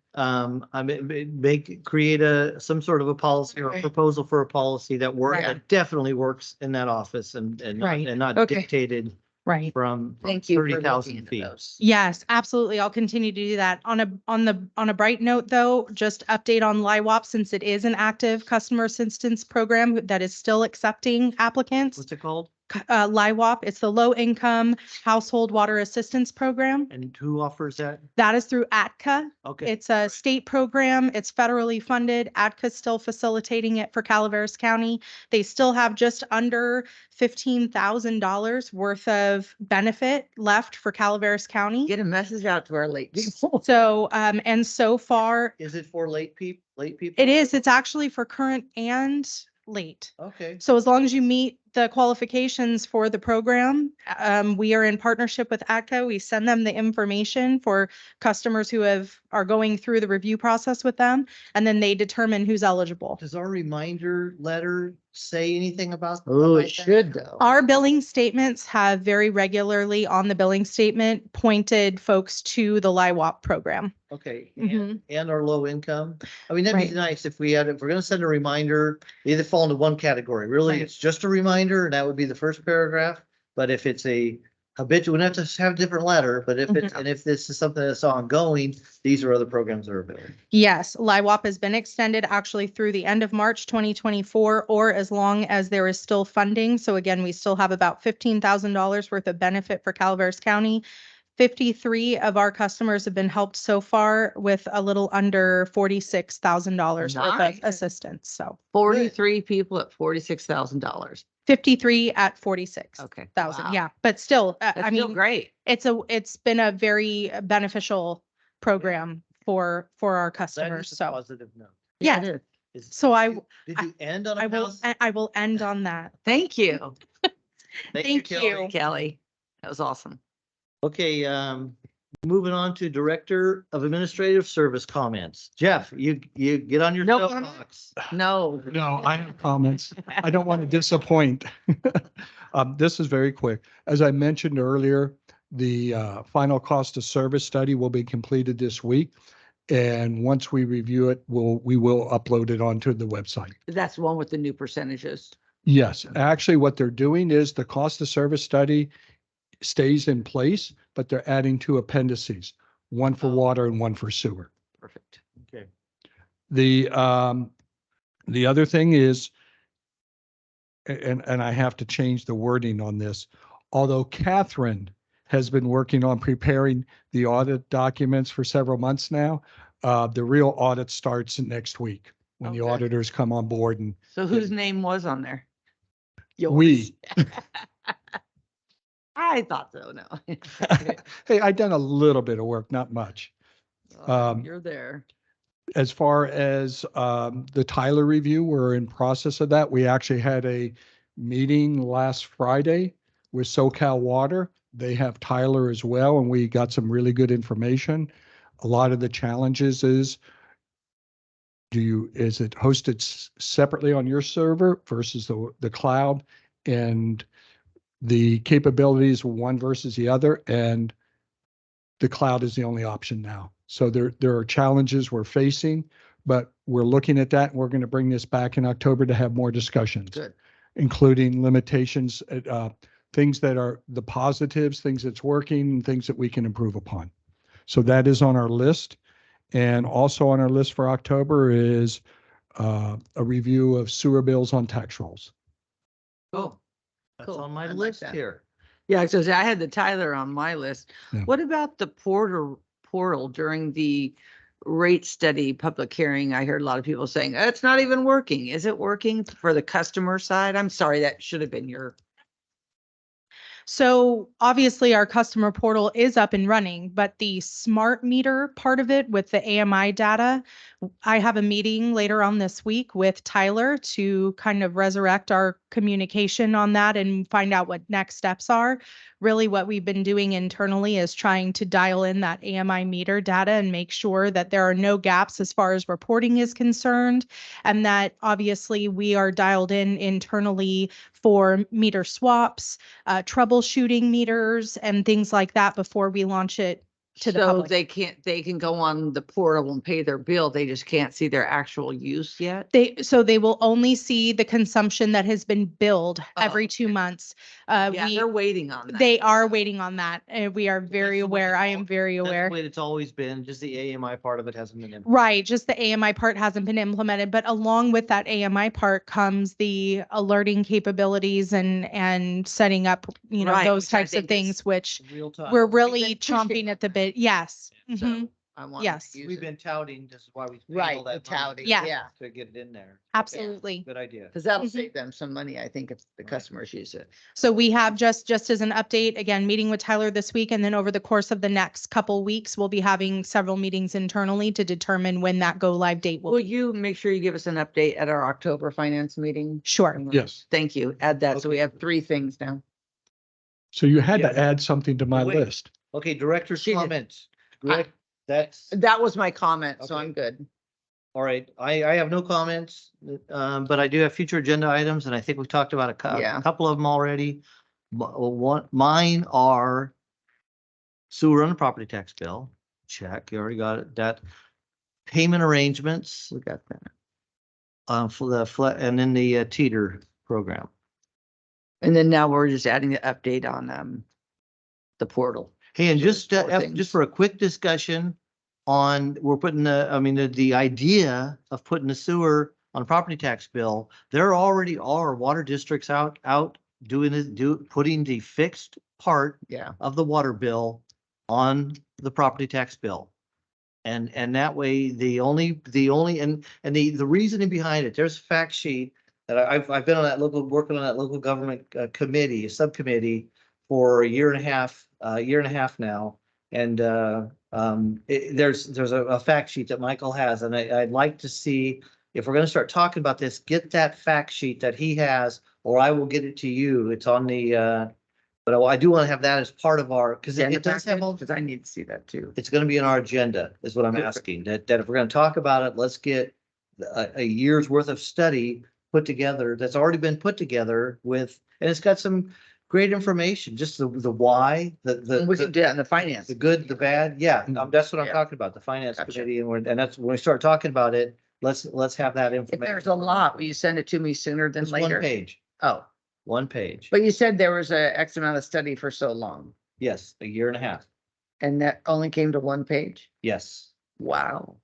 Create some sort of a policy or a Okay. proposal for a policy that Right. that definitely works in that office and Right. not Okay. dictated Right. from Thank you for 30,000 looking into feet. those. Yes, absolutely. I'll continue to do that. On a bright note though, just update on LIWAP, since it is an active customer assistance program that is still accepting applicants. What's it called? LIWAP, it's the Low Income Household Water Assistance Program. And who offers that? That is through ATCA. Okay. It's a state program. It's federally funded. ATCA's still facilitating it for Calaveras County. They still have just under $15,000 worth of benefit left for Calaveras County. Get a message out to our late people. So, and so far Is it for late people? it is, it's actually for current and late. Okay. So as long as you meet the qualifications for the program, we are in partnership with ATCA. We send them the information for customers who are going through the review process with them, and then they determine who's eligible. Does our reminder letter say anything about? Oh, about it that? should though. Our billing statements have very regularly on the billing statement pointed folks to the LIWAP program. Okay, Mhm. and our low income. I mean, that'd be Right. nice if if we're gonna send a reminder, they either fall into one category. Really, Right. it's just a reminder, and that would be the first paragraph. But if it's a habitual, we don't have to have a different letter, but if it's, and if this is something that's ongoing, these are other programs that are available. Yes, LIWAP has been extended actually through the end of March 2024, or as long as there is still funding. So again, we still have about $15,000 worth of benefit for Calaveras County. 53 of our customers have been helped so far with a little under $46,000 worth Nice. of assistance. So 43 people at $46,000. 53 at 46,000. Okay. Wow. Yeah, but still, That's I still mean, great. it's been a very beneficial program for our That customers. is a So positive note. yeah, it is. so Did you end on I a will, positive? I will end on that. Thank you, Thank Kelly. you. Kelly. That was awesome. Okay, moving on to Director of Administrative Service comments. Jeff, you get on your No soapbox. No. No, I have comments. I don't want to disappoint. This is very quick. As I mentioned earlier, the final cost of service study will be completed this week. And once we review it, we will upload it onto the website. That's the one with the new percentages. Yes, actually what they're doing is the cost of service study stays in place, but they're adding 2 appendices, one for Oh. water and one for sewer. Perfect. Okay. The other thing is, and I have to change the wording on this, although Catherine has been working on preparing the audit documents for several months now, the real audit starts next week when the Okay. auditors come on board and So whose name was on there? we. I thought so, no. Hey, I've done a little bit of work, not much. You're there. As far as the Tyler review, we're in process of that. We actually had a meeting last Friday with SoCal Water. They have Tyler as well, and we got some really good information. A lot of the challenges is is it hosted separately on your server versus the cloud, and the capabilities one versus the other, and the cloud is the only option now. So there are challenges we're facing, but we're looking at that, and we're going to bring this back in October to have more discussions, Good. including limitations, things that are the positives, things that's working, and things that we can improve upon. So that is on our list. And also on our list for October is a review of sewer bills on tax rolls. Oh, That's Cool. on my I like list that. here. yeah, so I had the Tyler on my list. Yeah. What about the portal during the rate study public hearing? I heard a lot of people saying, it's not even working. Is it working for the customer side? I'm sorry, that should have been your. So obviously our customer portal is up and running, but the smart meter part of it with the AMI data, I have a meeting later on this week with Tyler to kind of resurrect our communication on that and find out what next steps are. Really what we've been doing internally is trying to dial in that AMI meter data and make sure that there are no gaps as far as reporting is concerned. And that obviously we are dialed in internally for meter swaps, troubleshooting meters and things like that before we launch it to the So public. they can go on the portal and pay their bill. They just can't see their actual use yet. So they will only see the consumption that has been billed every Oh, 2 months. Yeah, We, they're waiting on that. they are waiting on that. And we are very That's the way aware. it's I am very That's aware. the way it's always been, just the AMI part of it hasn't been implemented. Right, just the AMI part hasn't been implemented, but along with that AMI part comes the alerting capabilities and setting up, Right, those which I types of think is things, which Real time. we're been really pushing chomping at the bit. Yes. So Mhm. I want. Yes. We've been touting, this is why we. paid Right, all that the money touting, Yeah. yeah. To get it in there. Absolutely. Good idea. Because that'll Mhm. save them some money, I think, if the Right. customers use it. So we have just as an update, again, meeting with Tyler this week, and then over the course of the next couple weeks, we'll be having several meetings internally to determine when that go live date will Will be. you make sure you give us an update at our October finance meeting? Sure. Yes. Thank you. Add that. So we Okay. have 3 things now. So you had Yeah. to add something to my Wait. list. Okay, director's She did. comments. Greg, that's, That was my comment, so Okay. I'm good. all right. I have no comments, but I do have future agenda items and I think we've talked about Yeah. a couple of them already. Mine are sewer and property tax bill. Check, you already got it. That payment arrangements, We got that. for and then the teeter program. And then now we're just adding the update on the portal. Hey, and So just, there's 4 just things. for a quick discussion on, we're putting the idea of putting the sewer on a property tax bill, there already are water districts out doing it, putting the fixed part Yeah. of the water bill on the property tax bill. And that way, and the reasoning behind it, there's a fact sheet that I've been on that working on that local government committee, subcommittee for a year and a half now. And there's a fact sheet that Michael has, and I'd like to see, if we're gonna start talking about this, get that fact sheet that he has, or I will get it to you. It's on the, but I do want to have that as part of our, because it does have all. Because I need to see that too. It's gonna be in our agenda, is what I'm Perfect. asking, that if we're gonna talk about it, let's get a year's worth of study put together, that's already been put together with, and it's got some great information, just the why, And we can do that in the finance. the good, the bad, yeah, that's what I'm Yeah. talking about, the finance Gotcha. committee, and that's, when we start talking about it, let's have that If information. there's a lot, will you send it to me sooner than It's later? one page, Oh, one page, but you said there was a X amount of study for so long, yes, a year and a half, and that only came to 1 page? yes. Wow.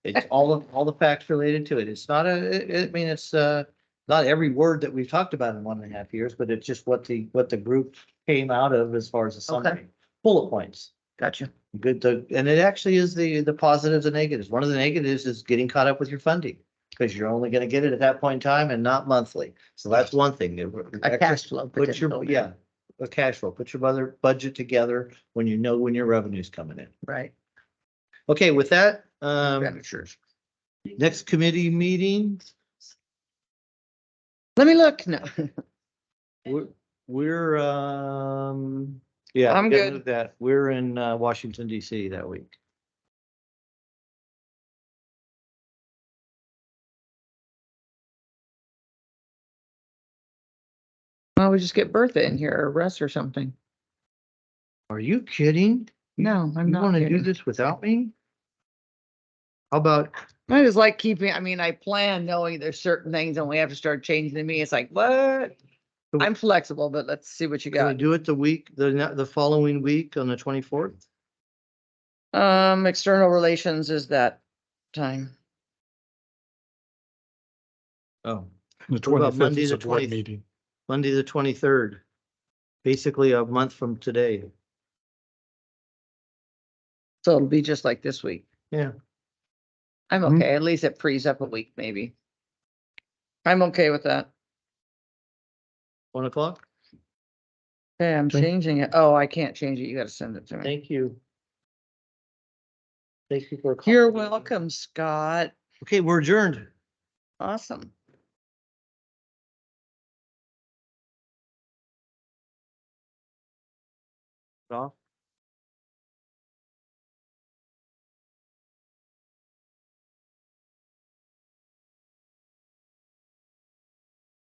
It's all the facts related to it. It's not I mean, it's not every word that we've talked about in 1.5 years, but it's just what the group came out of as far as the Okay. summary. Bullet points. Gotcha. Good, and it actually is the positives and negatives. One of the negatives is getting caught up with your funding. Because you're only gonna get it at that point in time and not monthly. So that's one thing. A cash flow. Put your, potential. yeah, a cash flow. Put your other budget together when you know when your revenue's coming in. Right. Okay, with that, Expenditures. next committee meeting, Let me look. No. we're, yeah. I'm we gotta good. move that. We're in, Washington DC that week. Why don't we just get Bertha in here or Russ or something? Are you kidding? No, I'm You not wanna do kidding. this without me? How about, I just like keeping, I mean, I plan knowing there's certain things and we have to start changing to me. It's like, what? I'm flexible, but let's see what you can we got. do it the following week on the 24th? External relations is that time. Oh, The What about 25th Monday, is the a board 20th? meeting. Monday, the 23rd. Basically a month from today. So it'll be just like this week. Yeah. I'm Mhm. okay. At least it frees up a week, maybe. I'm okay with that. 1 o'clock? Okay, I'm Okay. changing it. Oh, I can't change it. You gotta send it to me. Thank you. Thank you for. You're welcome, Scott. Okay, we're adjourned. Awesome. Off.